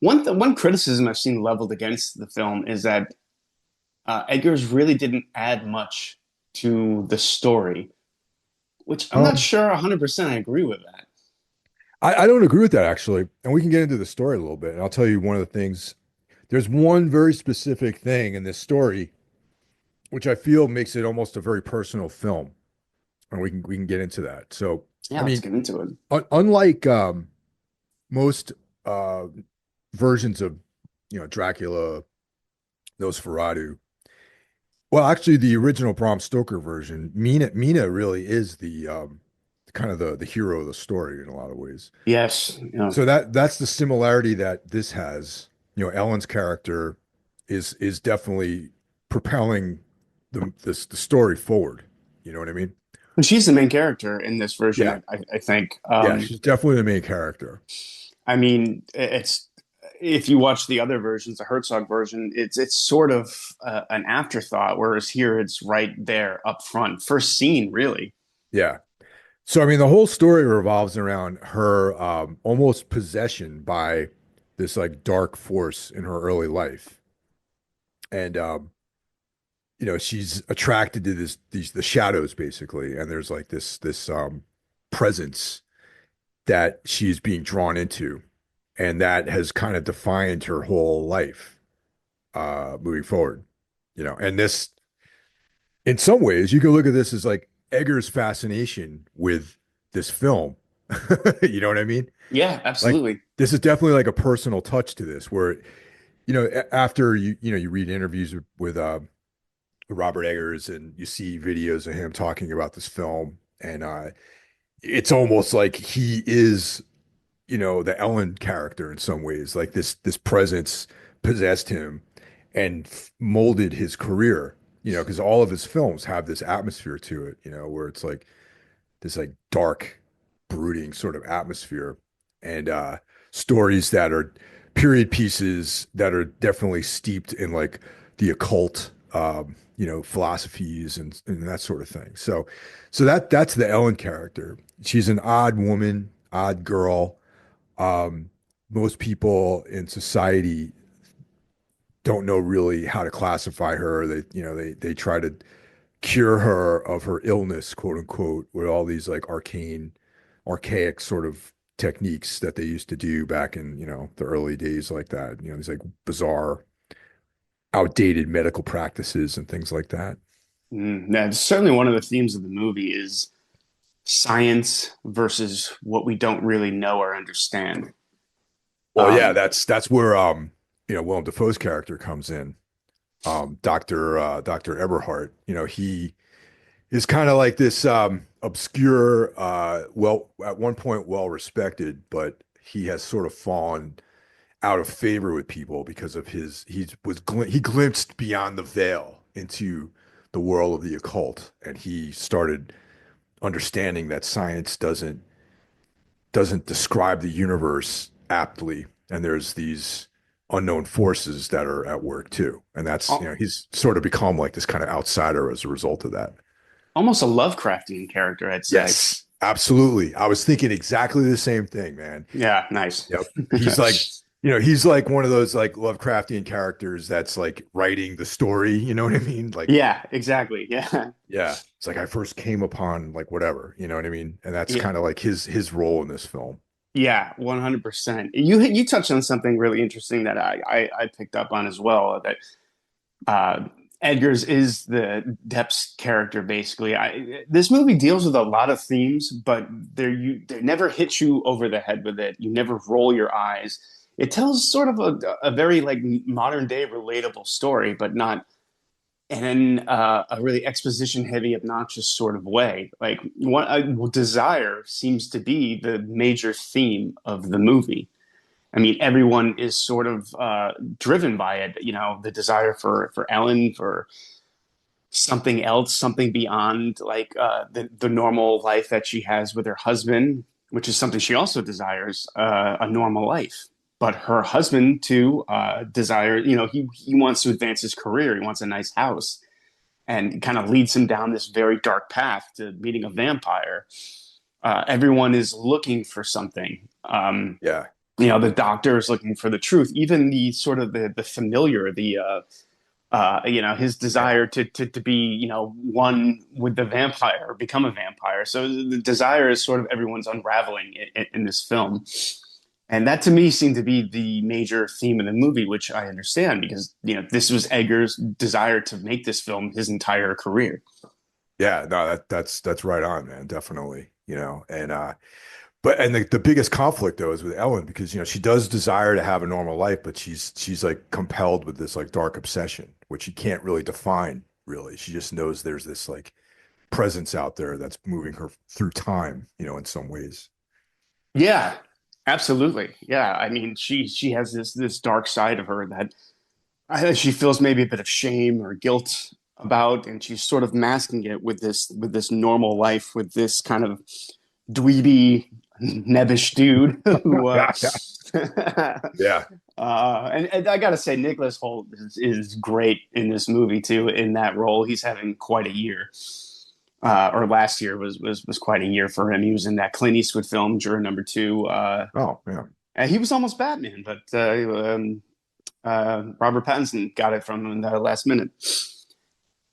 One criticism I've seen leveled against the film is that Eggers really didn't add much to the story, which I'm not Um, sure 100% I agree with that. I don't agree with that actually, and we can get into the story a little bit, and I'll tell you one of the things. There's one very specific thing in this story which I feel makes it almost a very personal film, and we can get into that. So, Yeah, I let's mean, get into it. unlike most versions of Dracula, Nosferatu. Well, actually, the original Bram Stoker version, Mina really is the kind of the hero of the story in a lot of ways. Yes. Yeah. So that's the similarity that this has. Ellen's character is definitely propelling the story forward. You know what I mean? And she's the main character in this version, Yeah, I think. yeah, she's definitely the main character. I mean, it's if you watch the other versions, the Herzog version, it's sort of an afterthought, whereas here it's right there up front, first scene, really. Yeah. So I mean, the whole story revolves around her almost possession by this like dark force in her early life, and she's attracted to the shadows basically, and there's like this presence that she's being drawn into, and that has kind of defined her whole life moving forward. And this, in some ways, you can look at this as like Egger's fascination with this film. You know what I mean? Yeah, Like absolutely. this is definitely like a personal touch to this, where after you read interviews with Robert Eggers and you see videos of him talking about this film, and it's almost like he is the Ellen character in some ways. Like this presence possessed him and molded his career. Because all of his films have this atmosphere to it. Where it's like this like dark, brooding sort of atmosphere, and stories that are period pieces that are definitely steeped in like the occult, philosophies and that sort of thing. So that's the Ellen character. She's an odd woman, odd girl. Um, Most people in society don't know really how to classify her. They try to cure her of her illness, quote unquote, with all these like archaic sort of techniques that they used to do back in, the early days like that. These like bizarre, outdated medical practices and things like that. That's certainly one of the themes of the movie is science versus what we don't really know or understand. Well, yeah, Um, that's where Willem Dafoe's character comes in. Dr. Eberhardt, he is kind of like this obscure, well, at one point well respected, but he has sort of fallen out of favor with people because of he glimpsed beyond the veil into the world of the occult, and he started understanding that science doesn't describe the universe aptly, and there's these unknown forces that are at work too, and that's al- he's sort of become like this kind of outsider as a result of that. Almost a Lovecraftian character, I'd say. Yes, absolutely. I was thinking exactly the same thing, man. Yeah, nice. Yep. He's like one of those like Lovecraftian characters that's like writing the story, you know what I mean? Like, Yeah, exactly. Yeah. yeah, it's like I first came upon like whatever, you know what I mean? And that's Yeah. kind of like his role in this film. Yeah, 100%. You touched on something really interesting that I picked up on as well. That uh, Edgar's is the Depp's character basically. This movie deals with a lot of themes, but they never hit you over the head with it. You never roll your eyes. It tells sort of a very like modern day relatable story, but not in a really exposition heavy, obnoxious sort of way. Like what desire seems to be the major theme of the movie. I mean, everyone is sort of driven by it. You know, the desire for Ellen, for something else, something beyond like the normal life that she has with her husband, which is something she also desires, a normal life. But her husband too desires. You know, he wants to advance his career. He wants a nice house, and kind of leads him down this very dark path to meeting a vampire. Everyone is looking for something. Yeah. You know, the doctor is looking for the truth. Even the sort of the familiar, you know, his Yeah. desire to be, you know, one with the vampire or become a vampire. So the desire is sort of everyone's unraveling in this film. And that to me seemed to be the major theme of the movie, which I understand because, you know, this was Edgar's desire to make this film his entire career. Yeah, no, that's right on, man. Definitely, and but and the biggest conflict though is with Ellen because she does desire to have a normal life, but she's like compelled with this like dark obsession, which she can't really define really. She just knows there's this like presence out there that's moving her through time, in some ways. Yeah, absolutely. Yeah, I mean, she has this dark side of her that she feels maybe a bit of shame or guilt about, and she's sort of masking it with this normal life, with this kind of dweeby, nebbish dude who Yeah, yeah, yeah. and I gotta say Nicholas Holt is great in this movie too. In that role, he's having quite a year. Or last year was quite a year for him. He was in that Clint Eastwood film, Juror Number Two. Oh, yeah. And he was almost Batman, but Robert Pattinson got it from him in the last minute.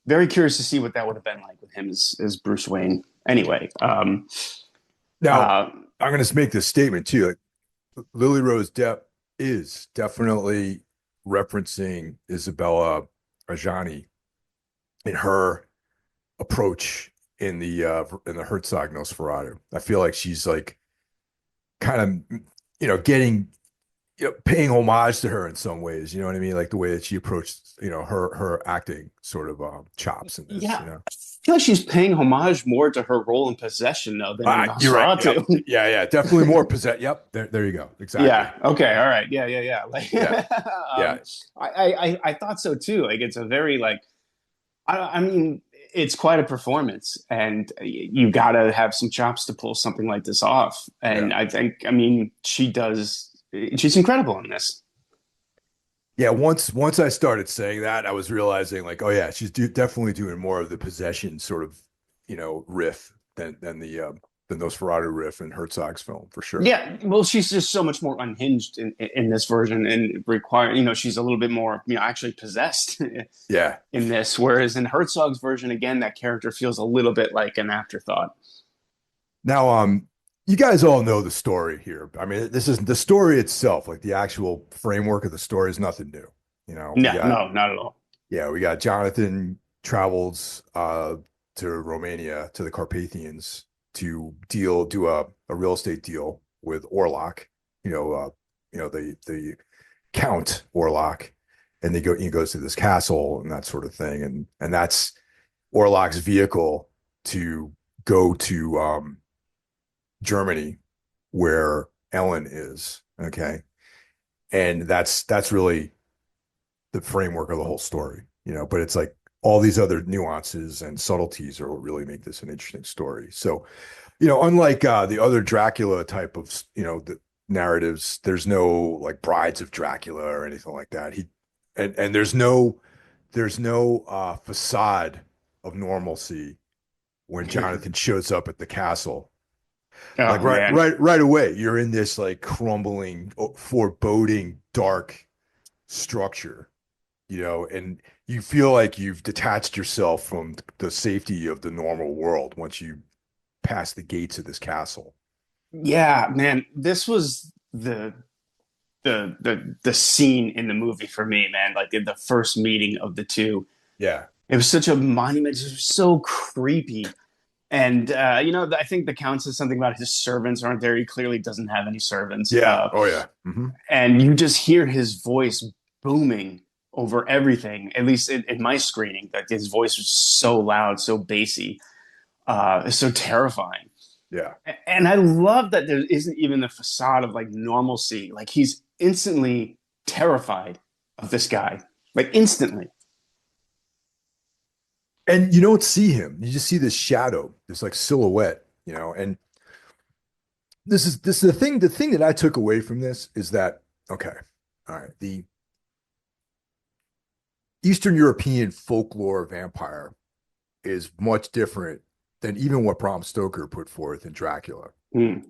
Very curious to see what that would have been like with him as Bruce Wayne. Anyway, Now, uh, I'm going to make this statement too. Like, Lily Rose Depp is definitely referencing Isabella Ajani in her approach in the Herzog Nosferatu. I feel like she's like kind of getting paying homage to her in some ways. You know what I mean? Like the way that she approached her acting sort of chops in this. yeah, I feel like she's paying homage more to her role in Possession though than in You're right. Yep. Nosferatu. Yeah, yeah, definitely more possess. Yep, there you go. Exactly. Yeah. Okay. All right. Yeah. Yeah. Yeah. Like, Yeah, yeah, I thought so too. Like, it's a very like, I mean, it's quite a performance, and you got to have some chops to pull something like this off. yeah. And I think, I mean, she does. She's incredible in this. Yeah, once I started saying that, I was realizing like, oh yeah, she's definitely doing more of the possession sort of, riff than the Nosferatu riff in Herzog's film for sure. Yeah, well, she's just so much more unhinged in this version, and require, you know, she's a little bit more, you know, actually possessed Yeah. in this. Whereas in Herzog's version, again, that character feels a little bit like an afterthought. Now, you guys all know the story here. I mean, this is the story itself, like the actual framework of the story is nothing new. We No, got no, not at all. yeah, we got Jonathan travels to Romania to the Carpathians to do a real estate deal with Orlok, the Count Orlok, and he goes to this castle and that sort of thing, and that's Orlok's vehicle to go to Germany where Ellen is. Okay. And that's really the framework of the whole story, but it's like all these other nuances and subtleties are what really make this an interesting story. So, unlike the other Dracula type of, the narratives, there's no like brides of Dracula or anything like that. And there's no facade of normalcy when Jonathan shows up at the castle. Like Oh man. right away, you're in this like crumbling, foreboding, dark structure, and you feel like you've detached yourself from the safety of the normal world once you pass the gates of this castle. Yeah, man, this was the scene in the movie for me, man. Like the first meeting of the two. Yeah. It was such a monument. It was so creepy. And I think the count says something about his servants aren't there. He clearly doesn't have any servants. Yeah. Oh yeah. Hmm. And you just hear his voice booming over everything. At least in my screening, that his voice was so loud, so bassy, so terrifying. Yeah. And I love that there isn't even the facade of like normalcy. Like he's instantly terrified of this guy, like instantly. And you don't see him. You just see this shadow, this like silhouette, and this is the thing that I took away from this is that okay, all right, the Eastern European folklore vampire is much different than even what Bram Stoker put forth in Dracula, Mm,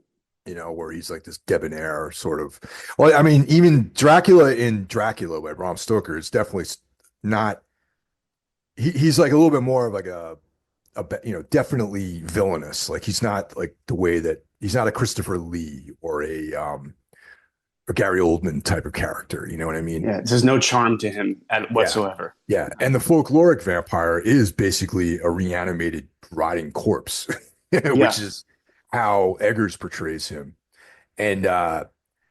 where he's like this debonair sort of. Well, I mean, even Dracula in Dracula by Bram Stoker is definitely not. He's like a little bit more of like definitely villainous. Like he's not like the way that he's not a Christopher Lee or a Gary Oldman type of character. You know what I mean? yeah, there's no charm to him Yeah. whatsoever. Yeah. And the folkloric vampire is basically a reanimated rotting corpse, which Yeah. is how Eggers portrays him. And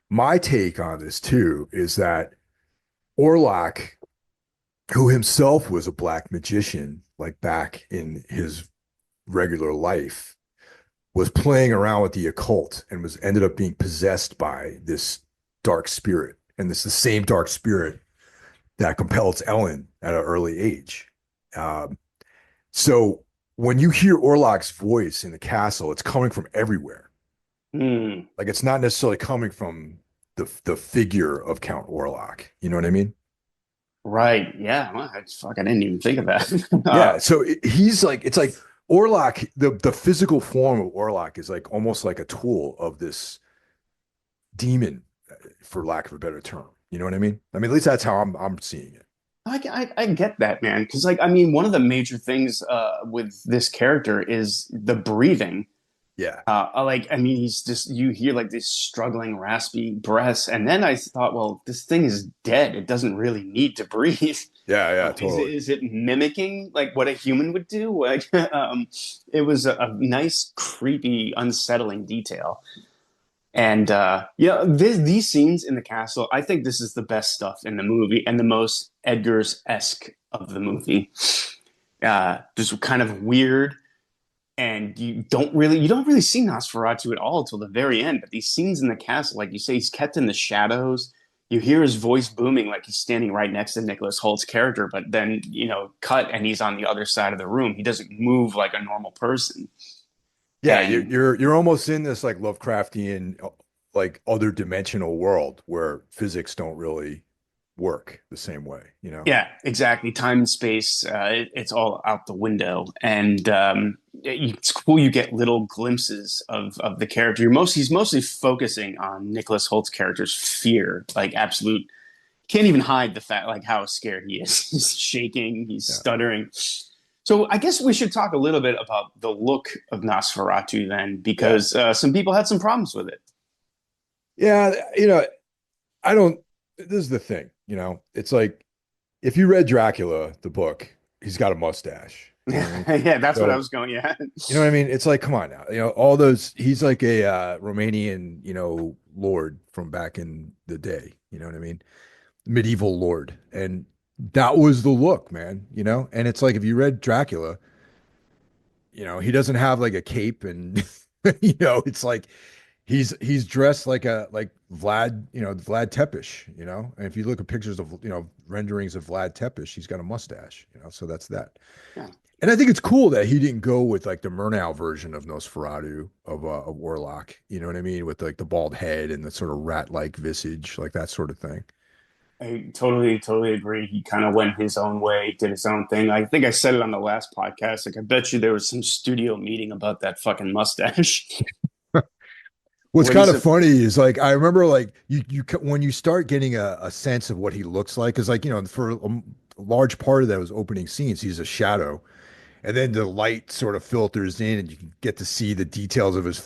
my take on this too is that Orlok, who himself was a black magician, like back in his regular life, was playing around with the occult and was ended up being possessed by this dark spirit. And this is the same dark spirit that compels Ellen at an early age. Um, so when you hear Orlok's voice in the castle, it's coming from everywhere. Mm, Like it's not necessarily coming from the figure of Count Orlok. You know what I mean? right. Yeah. Well, I didn't even think of that. Yeah. So he's like, it's like Orlok, the physical form of Orlok is like almost like a tool of this demon, for lack of a better term. You know what I mean? I mean, at least that's how I'm seeing it. I get that, man. Because, like, I mean, one of the major things with this character is the breathing. Yeah. Like, I mean, he's just, you hear like these struggling, raspy breaths. And then I thought, well, this thing is dead. It doesn't really need to breathe. Yeah. Yeah. Is Totally. it mimicking like what a human would do? Like, it was a nice, creepy, unsettling detail. And these scenes in the castle, I think this is the best stuff in the movie and the most Edgar's-esque of the movie. Just kind of weird, and you don't really see Nosferatu at all until the very end. But these scenes in the castle, like you say, he's kept in the shadows. You hear his voice booming like he's standing right next to Nicholas Holt's character, but then cut and he's on the other side of the room. He doesn't move like a normal person. Yeah, you're And you're you're almost in this like Lovecraftian, like other dimensional world where physics don't really work the same way. yeah, exactly. Time and space, it's all out the window. And it's cool you get little glimpses of the character. He's mostly focusing on Nicholas Holt's character's fear, like absolute. Can't even hide the fact, like how scared he is. He's shaking, he's Yeah. stuttering. So I guess we should talk a little bit about the look of Nosferatu then, Yeah. because some people had some problems with it. Yeah, I don't this is the thing, it's like if you read Dracula, the book, he's got a mustache. You know what I mean? Yeah, that's what I So, was going. Yeah, you know what I mean? It's like, come on now. All those he's like a Romanian, lord from back in the day. You know what I mean? Medieval lord. And that was the look, man. And it's like if you read Dracula, he doesn't have like a cape and it's like he's dressed like Vlad, Vlad Tepes. And if you look at pictures of, renderings of Vlad Tepes, he's got a mustache. So that's that. yeah. And I think it's cool that he didn't go with like the Murnau version of Nosferatu of Warlock. You know what I mean? With like the bald head and the sort of rat-like visage, like that sort of thing. I totally agree. He kind of went his own way, did his own thing. I think I said it on the last podcast. Like, I bet you there was some studio meeting about that fucking mustache. What's What he kind of said, funny is like I remember like you when you start getting a sense of what he looks like, because like for a large part of those opening scenes, he's a shadow, and then the light sort of filters in, and you can get to see the details of his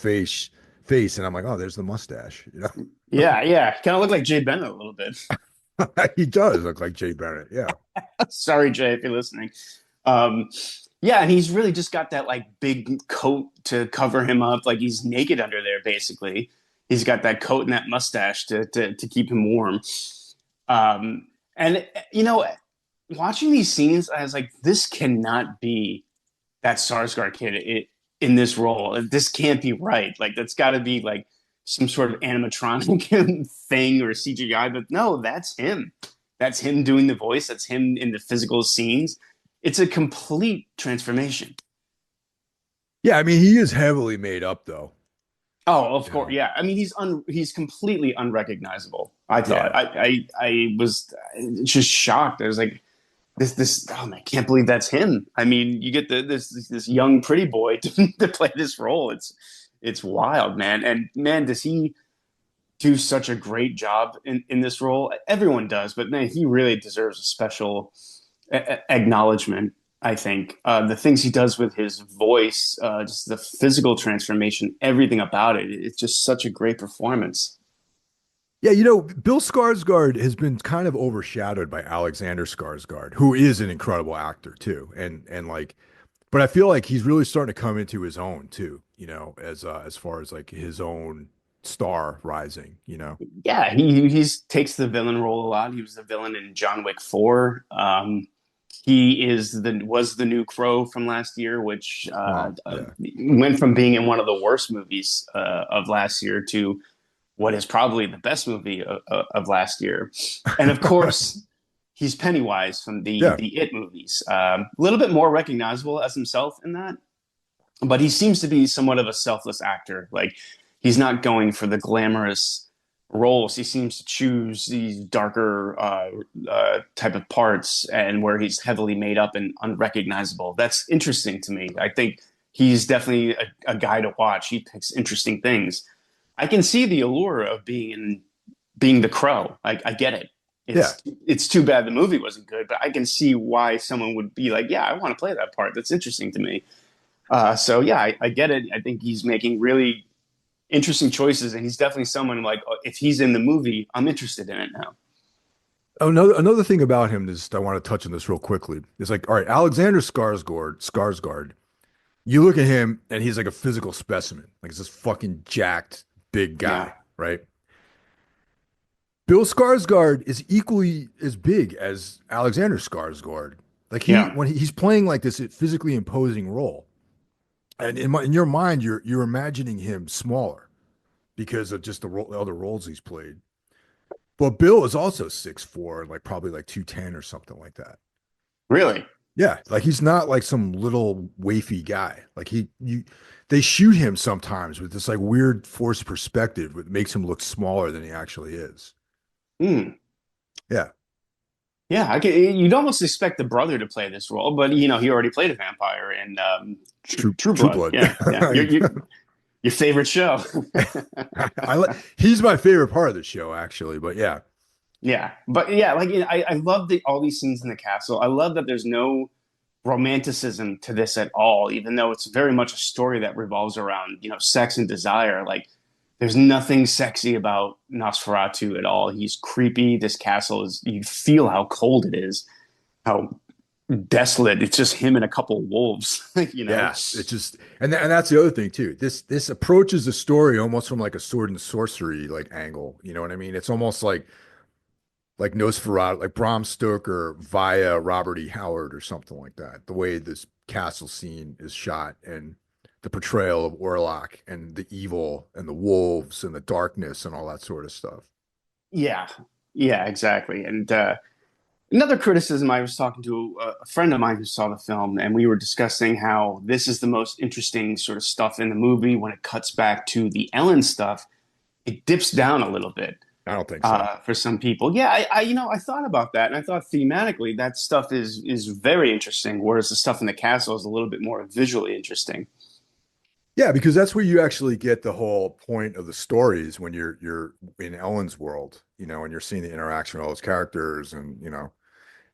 face, and I'm like, oh, there's the mustache. You Yeah, yeah. Kind of look like Jay Bennett a little bit. know, he does look like Jay Bennett. Yeah, Sorry, Jay, if you're listening. Um, yeah, and he's really just got that like big coat to cover him up, like he's naked under there, basically. He's got that coat and that mustache to keep him warm. And you know, watching these scenes, I was like, this cannot be that Sarsgaard kid in this role. This can't be right. Like that's got to be like some sort of animatronic thing or CGI. But no, that's him. That's him doing the voice. That's him in the physical scenes. It's a complete transformation. yeah. I mean, he is heavily made up, though. Oh, of You course, know, yeah. I mean, he's completely unrecognizable. I thought. yeah, I was just shocked. I was like, this oh man, I can't believe that's him. I mean, you get this young pretty boy to play this role. It's wild, man. And man, does he do such a great job in this role? Everyone does, but man, he really deserves a special acknowledgement. I think the things he does with his voice, just the physical transformation, everything about it, it's just such a great performance. yeah. You know, Bill Skarsgård has been kind of overshadowed by Alexander Skarsgård, who is an incredible actor too, and like, but I feel like he's really starting to come into his own too. You know, as far as like his own star rising. You know, Yeah, he takes the villain role a lot. He was the villain in John Wick 4. He is the was the new Crow from last year, which well, yeah. went from being in one of the worst movies of last year to what is probably the best movie of last year. And of course, he's Pennywise from Yeah. the It movies. A little bit more recognizable as himself in that, but he seems to be somewhat of a selfless actor. Like he's not going for the glamorous roles. He seems to choose these darker type of parts, and where he's heavily made up and unrecognizable. That's interesting to me. I think he's definitely a guy to watch. He picks interesting things. I can see the allure of being the Crow. I get it. Yeah. It's too bad the movie wasn't good, but I can see why someone would be like, yeah, I want to play that part. That's interesting to me. So yeah, I get it. I think he's making really interesting choices, and he's definitely someone like if he's in the movie, I'm interested in it now. Oh, another thing about him is I want to touch on this real quickly. It's like, all right, Alexander Skarsgård. You look at him and he's like a physical specimen. Like he's this fucking jacked big Yeah, guy, right? Bill Skarsgård is equally as big as Alexander Skarsgård. Like yeah, he's playing like this physically imposing role. And in your mind, you're imagining him smaller because of just the other roles he's played. But Bill is also 6'4", like probably like 210 or something like that. really. Yeah, like he's not like some little wafy guy. Like they shoot him sometimes with this like weird forced perspective that makes him look smaller than he actually is. Hmm. Yeah, Yeah, you'd almost expect the brother to play this role, but he already played a vampire in True True Blood. Blood. Yeah, yeah. Your favorite show. He's my favorite part of the show actually, but yeah. Yeah, but yeah, like I love all these scenes in the castle. I love that there's no romanticism to this at all, even though it's very much a story that revolves around sex and desire. Like there's nothing sexy about Nosferatu at all. He's creepy. This castle is you feel how cold it is, how desolate. It's just him and a couple wolves, you know. Yeah, it's just and that's the other thing too. This approaches the story almost from like a sword and sorcery like angle. You know what I mean? It's almost like Nosferatu, like Bram Stoker via Robert E. Howard or something like that. The way this castle scene is shot and the portrayal of Orlok and the evil and the wolves and the darkness and all that sort of stuff. Yeah, yeah, exactly. And another criticism, I was talking to a friend of mine who saw the film, and we were discussing how this is the most interesting sort of stuff in the movie. When it cuts back to the Ellen stuff, it dips down a little bit I don't think so. for some people. Yeah, I thought about that, and I thought thematically that stuff is very interesting, whereas the stuff in the castle is a little bit more visually interesting. Yeah, because that's where you actually get the whole point of the stories when you're in Ellen's world, you know, and you're seeing the interaction with all those characters and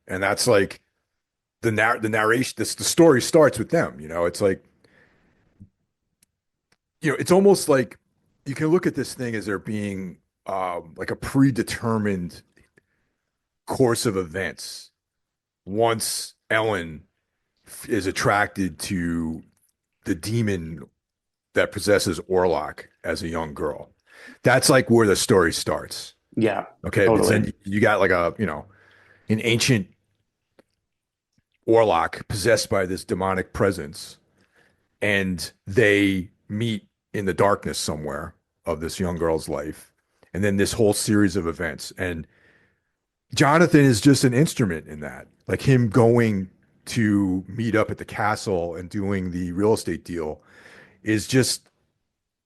and that's like the narration the story starts with them, it's like it's almost like you can look at this thing as there being like a predetermined course of events once Ellen is attracted to the demon that possesses Orlok as a young girl. That's like where the story starts. Yeah, Okay, but totally. then you got like a, an ancient Orlok possessed by this demonic presence, and they meet in the darkness somewhere of this young girl's life. And then this whole series of events. And Jonathan is just an instrument in that. Like him going to meet up at the castle and doing the real estate deal is just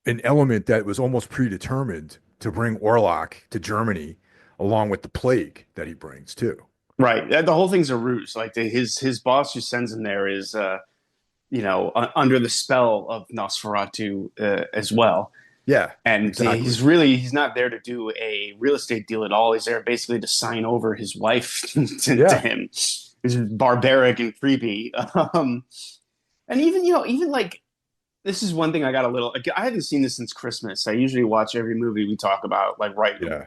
an element that was almost predetermined to bring Orlok to Germany, along with the plague that he brings too. Right. The whole thing's a ruse. Like his boss who sends him there is under the spell of Nosferatu as well. Yeah, And exactly. he's not there to do a real estate deal at all. He's there basically to sign over his wife to Yeah, him. It's barbaric and creepy. And even even like this is one thing I got a little. I haven't seen this since Christmas. I usually watch every movie we talk about like right yeah,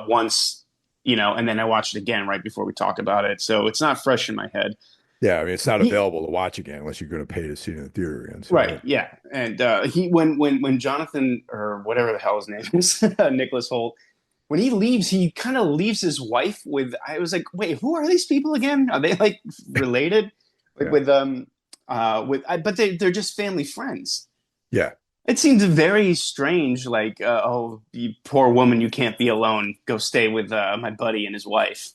once, and then I watch it again right before we talk about it. So it's not fresh in my head. yeah. I mean, it's not He available to watch again unless you're going to pay to see it in the theater again. So Right, yeah, yeah, and he when Jonathan or whatever the hell his name is, Nicholas Holt, when he leaves, he kind of leaves his wife with. I was like, wait, who are these people again? Are they like related? Like yeah, but they're just family friends. yeah. It seems very strange. Like, oh, you poor woman, you can't be alone. Go stay with my buddy and his wife.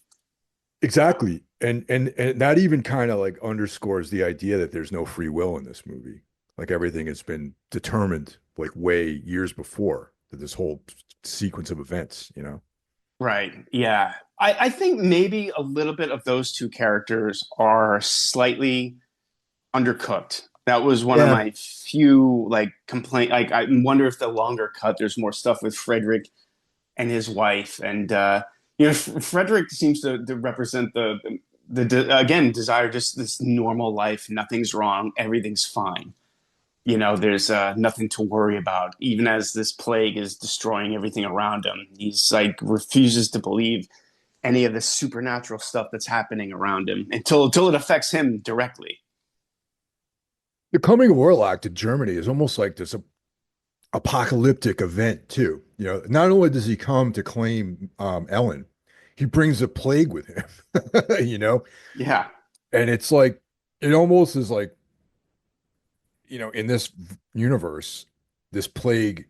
Exactly. And that even kind of like underscores the idea that there's no free will in this movie. Like everything has been determined like way years before that this whole sequence of events. Right. Yeah. I think maybe a little bit of those two characters are slightly undercooked. That was one of Yeah. my few like complaint. Like I wonder if the longer cut, there's more stuff with Frederick and his wife, and Frederick seems to represent again desire just this normal life. Nothing's wrong. Everything's fine. There's nothing to worry about. Even as this plague is destroying everything around him, he's like refuses to believe any of the supernatural stuff that's happening around him until it affects him directly. The coming of Warlock to Germany is almost like this apocalyptic event too. Not only does he come to claim Ellen, he brings a plague with him, you know, Yeah, and it's like it almost is like, in this universe, this plague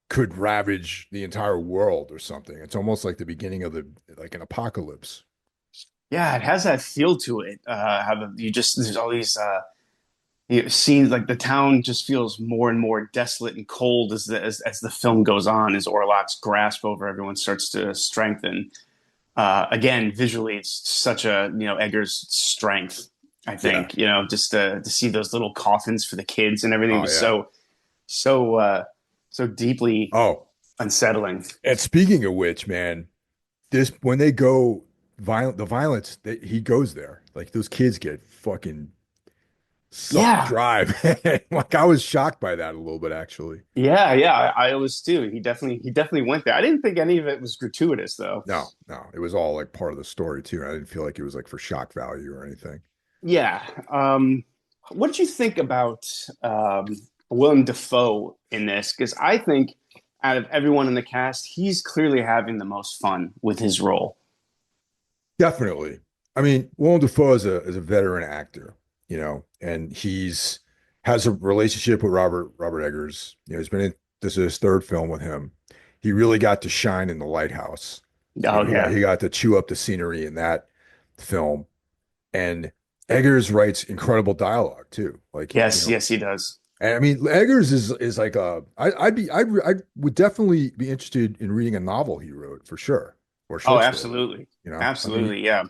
could ravage the entire world or something. It's almost like the beginning of like an apocalypse. yeah, it has that feel to it. How you just there's all these scenes like the town just feels more and more desolate and cold as the film goes on, as Orlok's grasp over everyone starts to strengthen. Again, visually, it's such a Eggers' strength. I Yeah. think just to see those little coffins for the kids and everything Oh was yeah. so deeply Oh, unsettling. and speaking of which, man, this when they go violent, the violence that he goes there, like those kids get fucking sucked Yeah, dry, man. Like I was shocked by that a little bit actually. yeah. I was too. He definitely went there. I didn't think any of it was gratuitous though. No, no, it was all like part of the story too. I didn't feel like it was like for shock value or anything. Yeah. What did you think about Willem Dafoe in this? Because I think out of everyone in the cast, he's clearly having the most fun with his role. Definitely. I mean, Willem Dafoe is a veteran actor, and he's has a relationship with Robert Eggers. He's been in this is his third film with him. He really got to shine in The Lighthouse. Oh He got yeah. he got to chew up the scenery in that film. And Eggers writes incredible dialogue too. Like, Yes, yes, he does. and I mean, Eggers is like I would definitely be interested in reading a novel he wrote for sure, or a Oh, short story. absolutely. I mean, Absolutely. Yeah,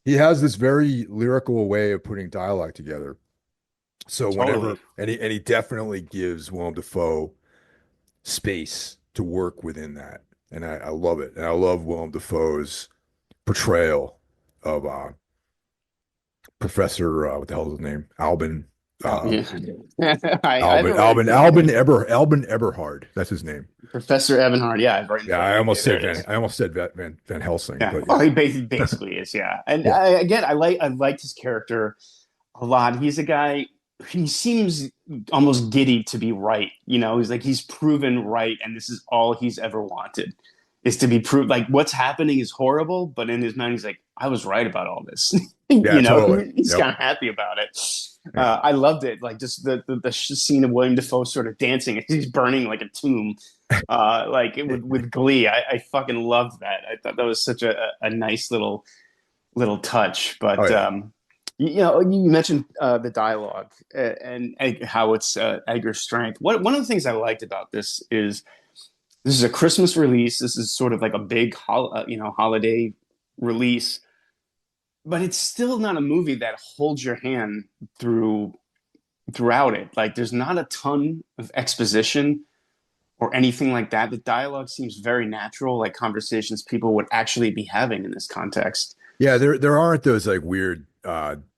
he has this very lyrical way of putting dialogue together. So totally. whenever and he definitely gives Willem Dafoe space to work within that. And I love it. And I love Willem Dafoe's portrayal of Professor what the hell is his name? Albin. Oh, Uh, yeah. I Albin, haven't read Albin, it yet. Albin Eberhard. That's his name. Professor Evanhard. Yeah, I've written. Yeah, Okay, there it is. I almost said Van Helsing, Yeah. but Oh, yeah, he basically is. Yeah. And yeah, again, I liked his character a lot. He's a guy. He seems almost giddy to be right. He's like he's proven right, and this is all he's ever wanted is to be proved. Like what's happening is horrible, but in his mind, he's like, I was right about all this. yeah, totally. He's Yep. kind of happy about it. Yeah. I loved it. Like just the scene of William Dafoe sort of dancing as he's burning like a tomb, like with glee. I fucking loved that. I thought that was such a nice little touch. Oh But yeah. you mentioned the dialogue and how it's Edgar's strength. One of the things I liked about this is a Christmas release. This is sort of like a big holiday release, but it's still not a movie that holds your hand throughout it. Like there's not a ton of exposition or anything like that. The dialogue seems very natural, like conversations people would actually be having in this context. Yeah, there aren't those like weird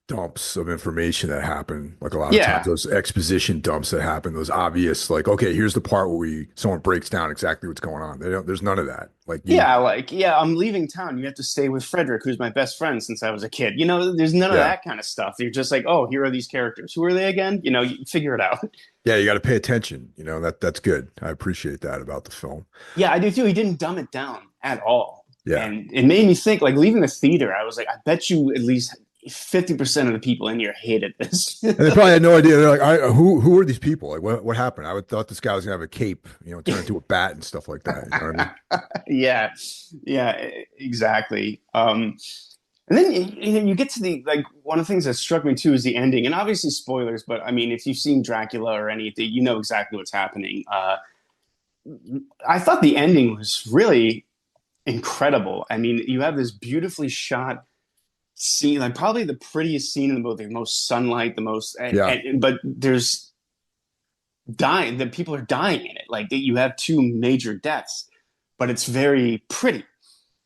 dumps of information that happen like a lot of times, Yeah, those exposition dumps that happen, those obvious like, okay, here's the part where we someone breaks down exactly what's going on. There's none of that. Like you yeah, like yeah, I'm leaving town. You have to stay with Frederick, who's my best friend since I was a kid. There's none of yeah. that kind of stuff. You're just like, oh, here are these characters. Who are they again? You figure it out. Yeah, you got to pay attention. That's good. I appreciate that about the film. Yeah, I do too. He didn't dumb it down at all. Yeah. And it made me think, like leaving the theater, I was like, I bet you at least 50% of the people in here hated this. And they probably had no idea. They're like, who are these people? Like, what happened? I would thought this guy was gonna have a cape, turn into a bat and stuff like that. You know what I mean? Yeah, yeah, exactly. And then you get to the like one of the things that struck me too is the ending, and obviously spoilers, but I mean, if you've seen Dracula or anything, you know exactly what's happening. I thought the ending was really incredible. I mean, you have this beautifully shot scene, like probably the prettiest scene in the movie, the most sunlight, the most, Yeah. but there's dying. The people are dying in it. Like you have two major deaths, but it's very pretty,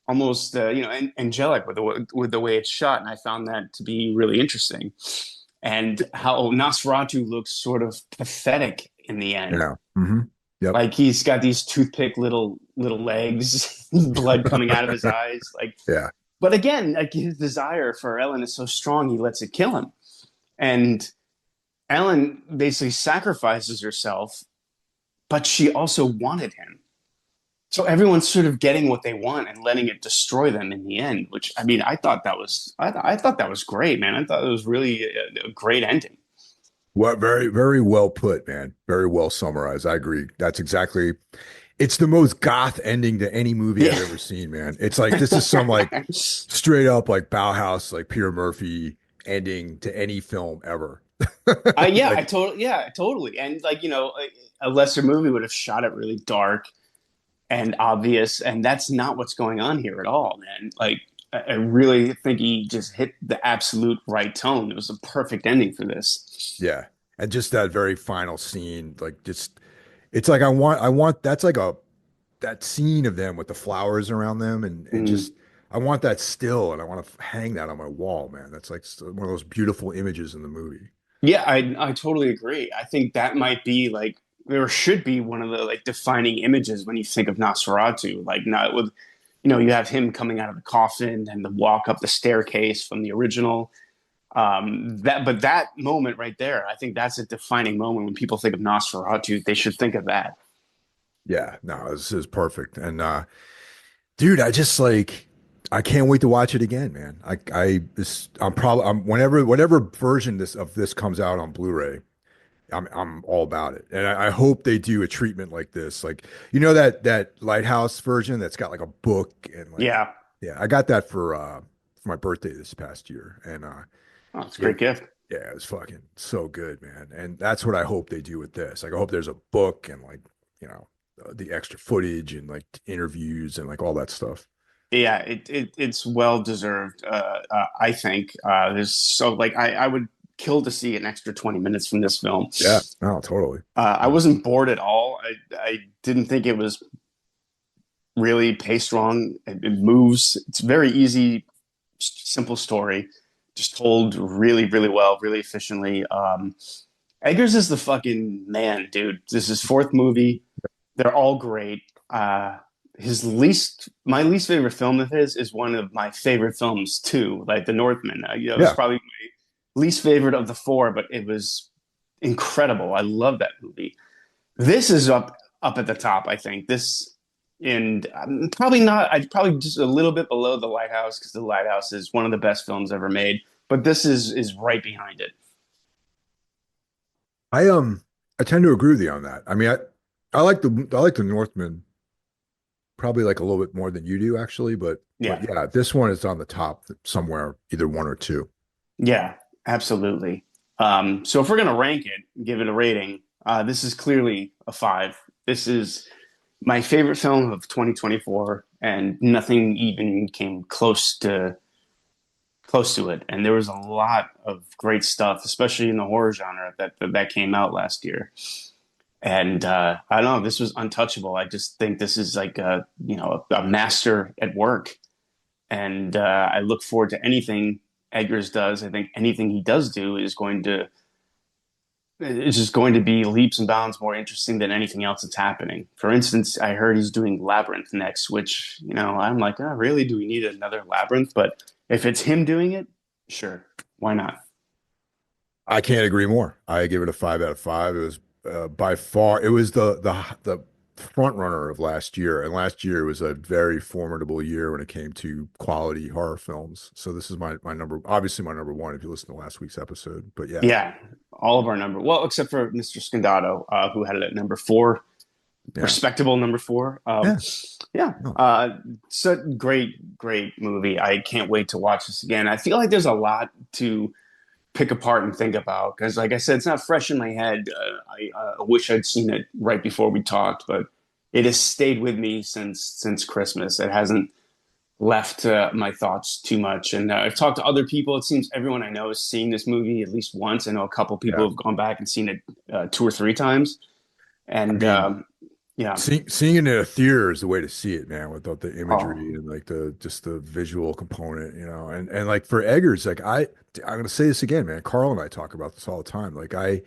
almost angelic with the way it's shot, and I found that to be really interesting. And how Nosferatu looks sort of pathetic in the end. Yeah. Hmm. Yep. Like he's got these toothpick little legs, blood coming out of his eyes. Like, Yeah. but again, like his desire for Ellen is so strong, he lets it kill him. And Ellen basically sacrifices herself, but she also wanted him. So everyone's sort of getting what they want and letting it destroy them in the end. Which I mean, I thought that was great, man. I thought it was really a great ending. What very, very well put, man. Very well summarized. I agree. That's exactly it's the most goth ending to any movie I've Yeah. ever seen, man. It's like this is some like straight up like Bauhaus, like Peter Murphy ending to any film ever. Like, Yeah, totally. And like a lesser movie would have shot it really dark and obvious, and that's not what's going on here at all, man. Like I really think he just hit the absolute right tone. It was a perfect ending for this. yeah. And just that very final scene, like just it's like I want that's like a that scene of them with the flowers around them and Mm. just I want that still and I want to hang that on my wall, man. That's like one of those beautiful images in the movie. Yeah, I totally agree. I think that might be like there should be one of the like defining images when you think of Nosferatu. Like not with you have him coming out of the coffin and the walk up the staircase from the original. That moment right there, I think that's a defining moment when people think of Nosferatu. They should think of that. Yeah, no, this is perfect. And dude, I just like I can't wait to watch it again, man. I'm whenever version this comes out on Blu-ray, I'm all about it. And I hope they do a treatment like this. Like, that Lighthouse version that's got like a book and like Yeah, yeah, I got that for my birthday this past year. And oh, it's a it great gift. yeah, it was fucking so good, man. And that's what I hope they do with this. Like I hope there's a book and like, the extra footage and like interviews and like all that stuff. Yeah, it's well deserved. I think there's so like I would kill to see an extra 20 minutes from this film. Yeah, no, totally. I wasn't bored at all. I didn't think it was really paced wrong. It moves. It's very easy, simple story, just told really, really well, really efficiently. Eggers is the fucking man, dude. This is his fourth movie. They're all great. My least favorite film of his is one of my favorite films too, like The Northman. It was Yeah. probably my least favorite of the four, but it was incredible. I love that movie. This is up at the top, I think. This and probably not. I'd probably just a little bit below The Lighthouse because The Lighthouse is one of the best films ever made. But this is right behind it. I I tend to agree with you on that. I mean, I like the Northman probably like a little bit more than you do actually, but Yeah, yeah, this one is on the top somewhere, either one or two. yeah, absolutely. So if we're gonna rank it, give it a rating, this is clearly a five. This is my favorite film of 2024, and nothing even came close to it. And there was a lot of great stuff, especially in the horror genre that came out last year. And I don't know, this was untouchable. I just think this is like a master at work, and I look forward to anything Eggers does. I think anything he does do is just going to be leaps and bounds more interesting than anything else that's happening. For instance, I heard he's doing Labyrinth next, which I'm like, oh, really? Do we need another Labyrinth? But if it's him doing it, sure, why not? I can't agree more. I give it a 5 out of 5. It was by far it was the front runner of last year, and last year was a very formidable year when it came to quality horror films. So this is my number, obviously my number one if you listen to last week's episode. But yeah, Yeah, all of our number, well, except for Mr. Scandato, who had it at number four, yeah, respectable number four. yeah. Yeah, No. so great movie. I can't wait to watch this again. I feel like there's a lot to pick apart and think about because, like I said, it's not fresh in my head. I wish I'd seen it right before we talked, but it has stayed with me since Christmas. It hasn't left my thoughts too much. And I've talked to other people. It seems everyone I know has seen this movie at least once. I know a couple Yeah. people have gone back and seen it two or three times. I And mean, yeah, seeing it in a theater is the way to see it, man, without the oh imagery and like the just the visual component, and like for Eggers, like I'm gonna say this again, man. Carl and I talk about this all the time. Like I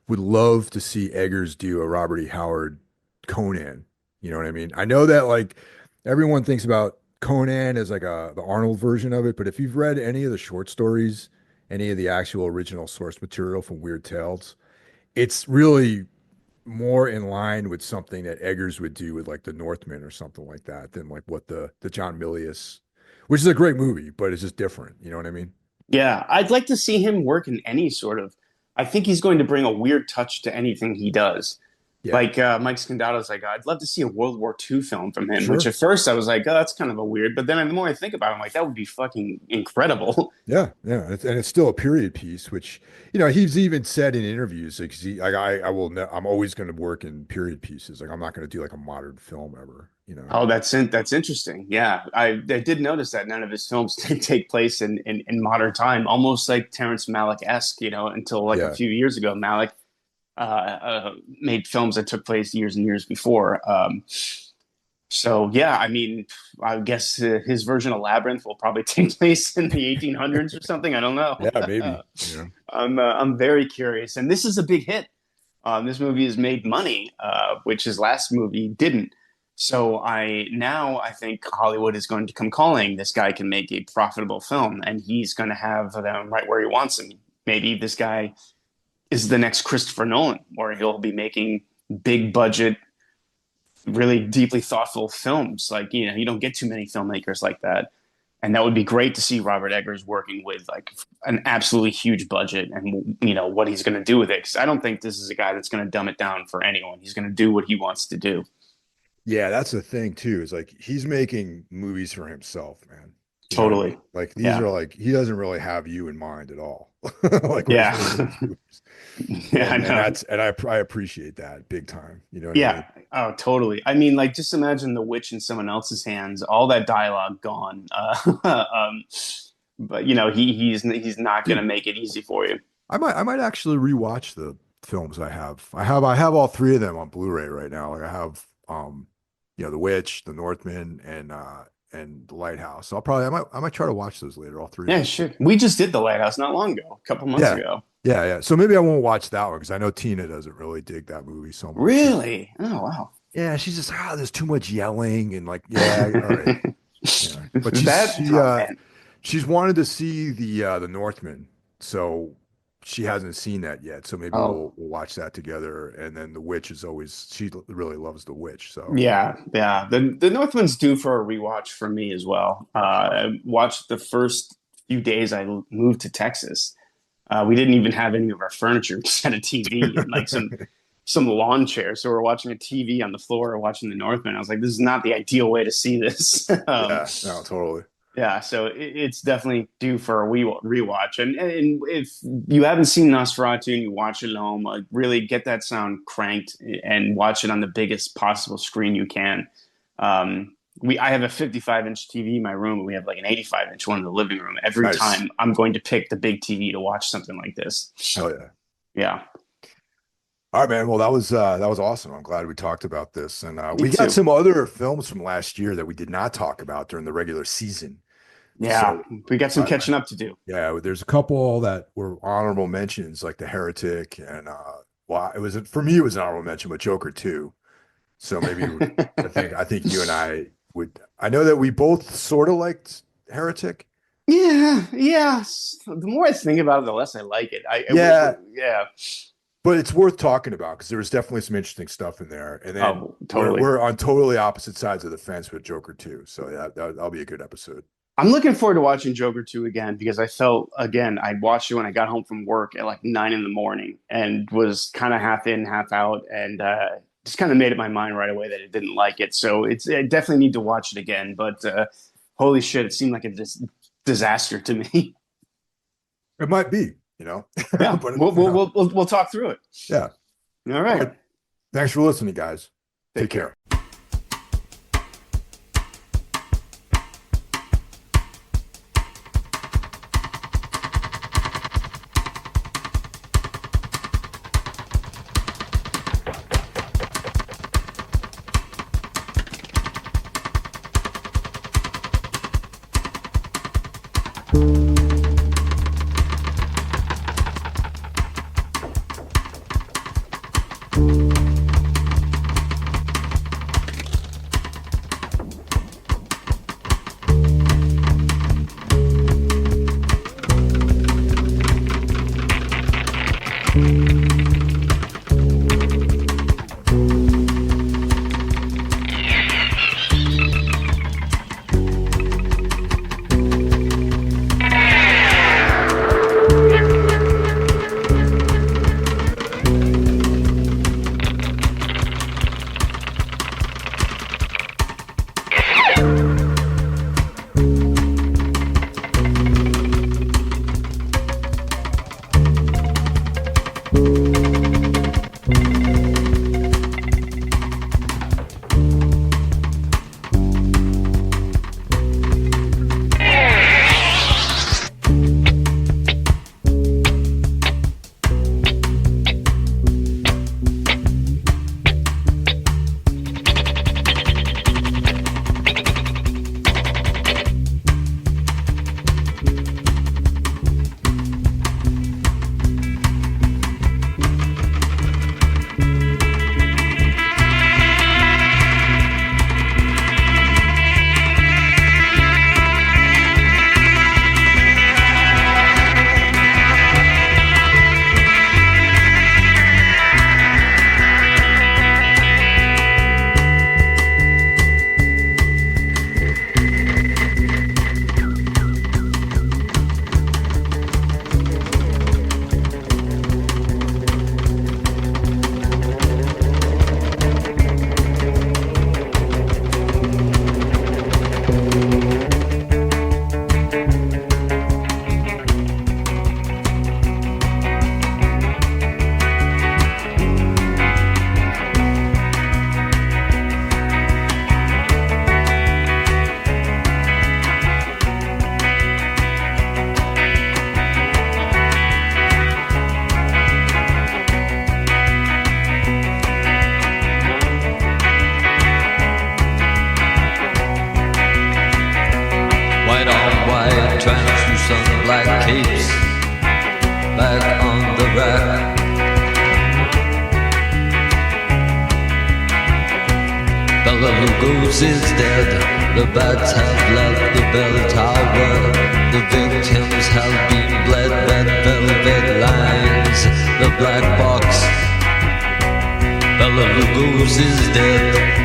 would love to see Eggers do a Robert E. Howard Conan. You know what I mean? I know that like everyone thinks about Conan as like the Arnold version of it, but if you've read any of the short stories, any of the actual original source material from Weird Tales, it's really more in line with something that Eggers would do with like the Northman or something like that than like what the John Milius, which is a great movie, but it's just different. You know what I mean? yeah, I'd like to see him work in any sort of. I think he's going to bring a weird touch to anything he does. Yeah, Like Mike Scandato's like, I'd love to see a World War II film from him, which sure. at first I was like, oh, that's kind of a weird. But then the more I think about it, I'm like, that would be fucking incredible. Yeah, yeah, and it's still a period piece, which he's even said in interviews like like I will ne I'm always going to work in period pieces. Like I'm not going to do like a modern film ever. Oh, that's interesting. Yeah, I did notice that none of his films take place in modern time, almost like Terrence Malick-esque, until like a Yeah, few years ago, Malick made films that took place years and years before. So yeah, I mean, I guess his version of Labyrinth will probably take place in the 1800s or something. I don't know. yeah, maybe. I'm very curious, and this is a big hit. This movie has made money, which his last movie didn't. So I think Hollywood is going to come calling. This guy can make a profitable film, and he's going to have them right where he wants them. Maybe this guy is the next Christopher Nolan, where he'll be making big budget, really deeply thoughtful films. Like you don't get too many filmmakers like that, and that would be great to see Robert Eggers working with like an absolutely huge budget and what he's going to do with it. Because I don't think this is a guy that's going to dumb it down for anyone. He's going to do what he wants to do. Yeah, that's the thing too, is like he's making movies for himself, man. You know what I mean? Totally. Like these Yeah. are like he doesn't really have you in mind at all. Like when he's Yeah. making these movies. Yeah. I And know. I appreciate that big time. You know what I Yeah. mean? Oh, totally. I mean, like, just imagine the witch in someone else's hands, all that dialogue gone. But he's not going to Dude, make it easy for you. I might actually rewatch the films I have. I have all three of them on Blu-ray right now. Like I have The Witch, The Northman, and and The Lighthouse. So I might try to watch those later, all three of Yeah, them. sure. We just did The Lighthouse not long ago, a couple months Yeah. ago. Yeah, yeah. So maybe I won't watch that one because I know Tina doesn't really dig that movie so much. Really? Oh, wow. Yeah, she's just there's too much yelling and like, yeah, all right. Yeah. But That, oh man. she's wanted to see the Northman. So she hasn't seen that yet. So maybe Oh, we'll watch that together. And then The Witch is always she really loves The Witch. So yeah, yeah. The Northman's due for a rewatch for me as well. I watched the first few days I moved to Texas. We didn't even have any of our furniture. We just had a TV and like some lawn chairs. So we're watching a TV on the floor, watching the Northman. I was like, this is not the ideal way to see this. yeah, no, totally. Yeah, so it's definitely due for a rewatch. And if you haven't seen Nosferatu and you watch it at home, like really get that sound cranked and watch it on the biggest possible screen you can. I have a 55-inch TV in my room, and we have like an 85-inch one in the living room. Every Nice. time I'm going to pick the big TV to watch something like this. Hell yeah. Yeah, All right, man. Well, that was awesome. I'm glad we talked about this. And me we got too. some other films from last year that we did not talk about during the regular season. Yeah, So we got some I, catching up to do. yeah, there's a couple that were honorable mentions, like The Heretic, and well, it was for me it was an honorable mention, but Joker too. So maybe I think you and I would. I know that we both sort of liked Heretic. Yeah, yeah. The more I think about it, the less I like it. Yeah, Yeah. but it's worth talking about because there was definitely some interesting stuff in there. And then Oh, totally. we're on totally opposite sides of the fence with Joker too. So yeah, that'll be a good episode. I'm looking forward to watching Joker 2 again because I felt, again, I watched it when I got home from work at like 9 in the morning and was kind of half in, half out, and just kind of made up my mind right away that I didn't like it. So I definitely need to watch it again. But holy shit, it seemed like a disaster to me. It might be, you know, Yeah, but we'll talk through it. yeah. All All right. right. Thanks for listening, guys. Take Take care. care. translucent black capes back on the rack. Bela Lugos is dead, the bats have left the bell tower. The victims have been bled, red velvet lines, the black box. Bela Lugos is dead.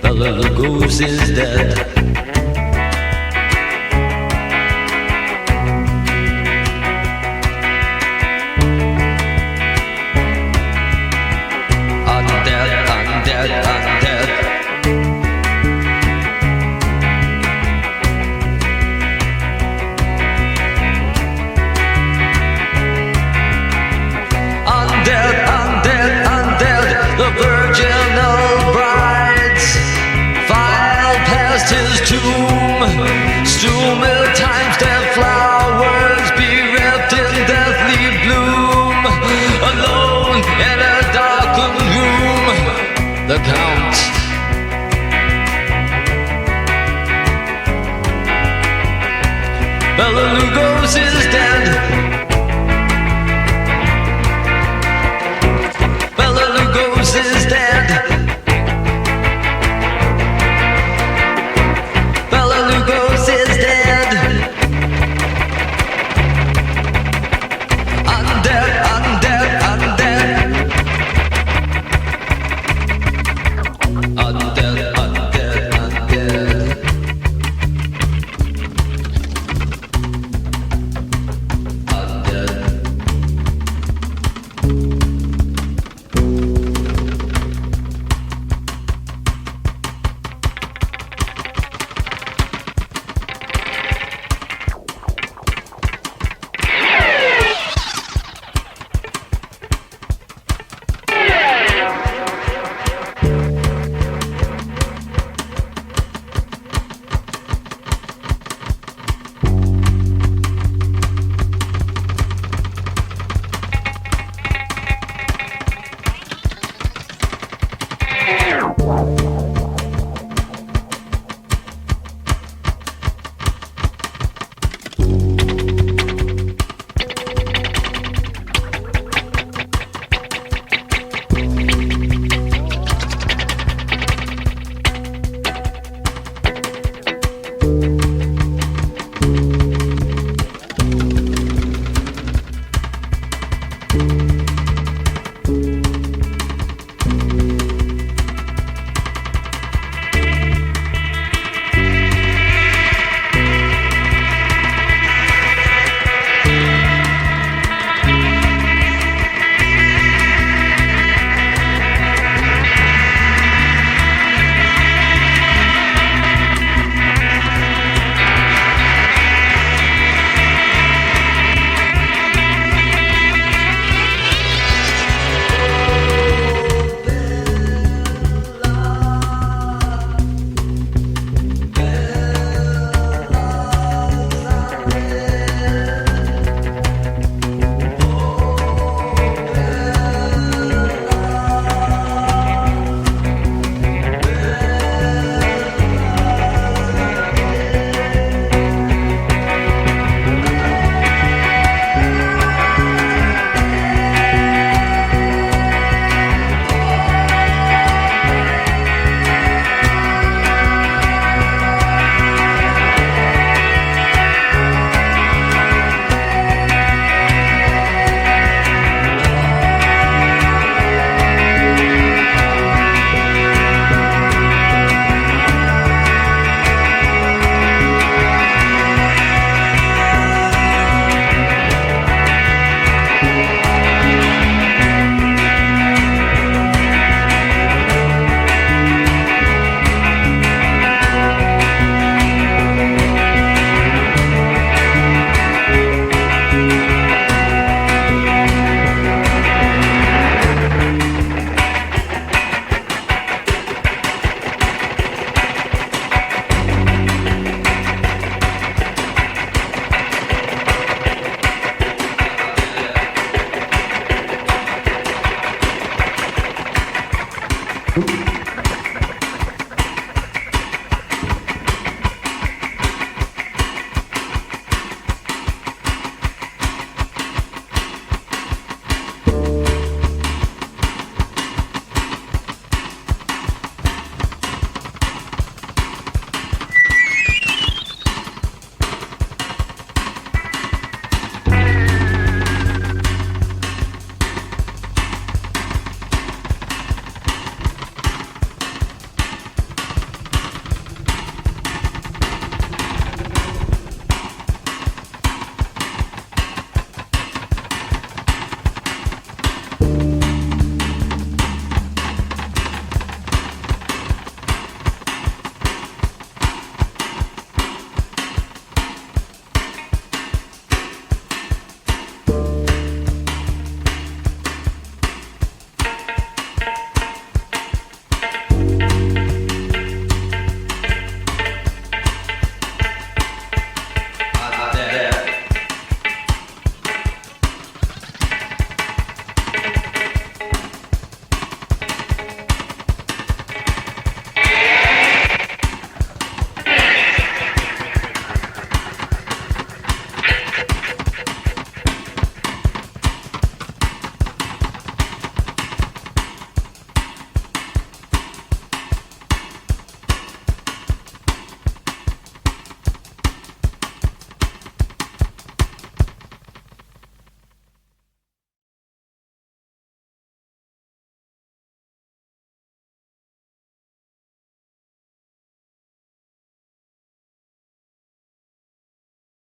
Bela Lugos is dead. His tomb, strewn times their flowers, bereft in deathly bloom, alone in a darkened room. The Count, Bela Lugos is dead.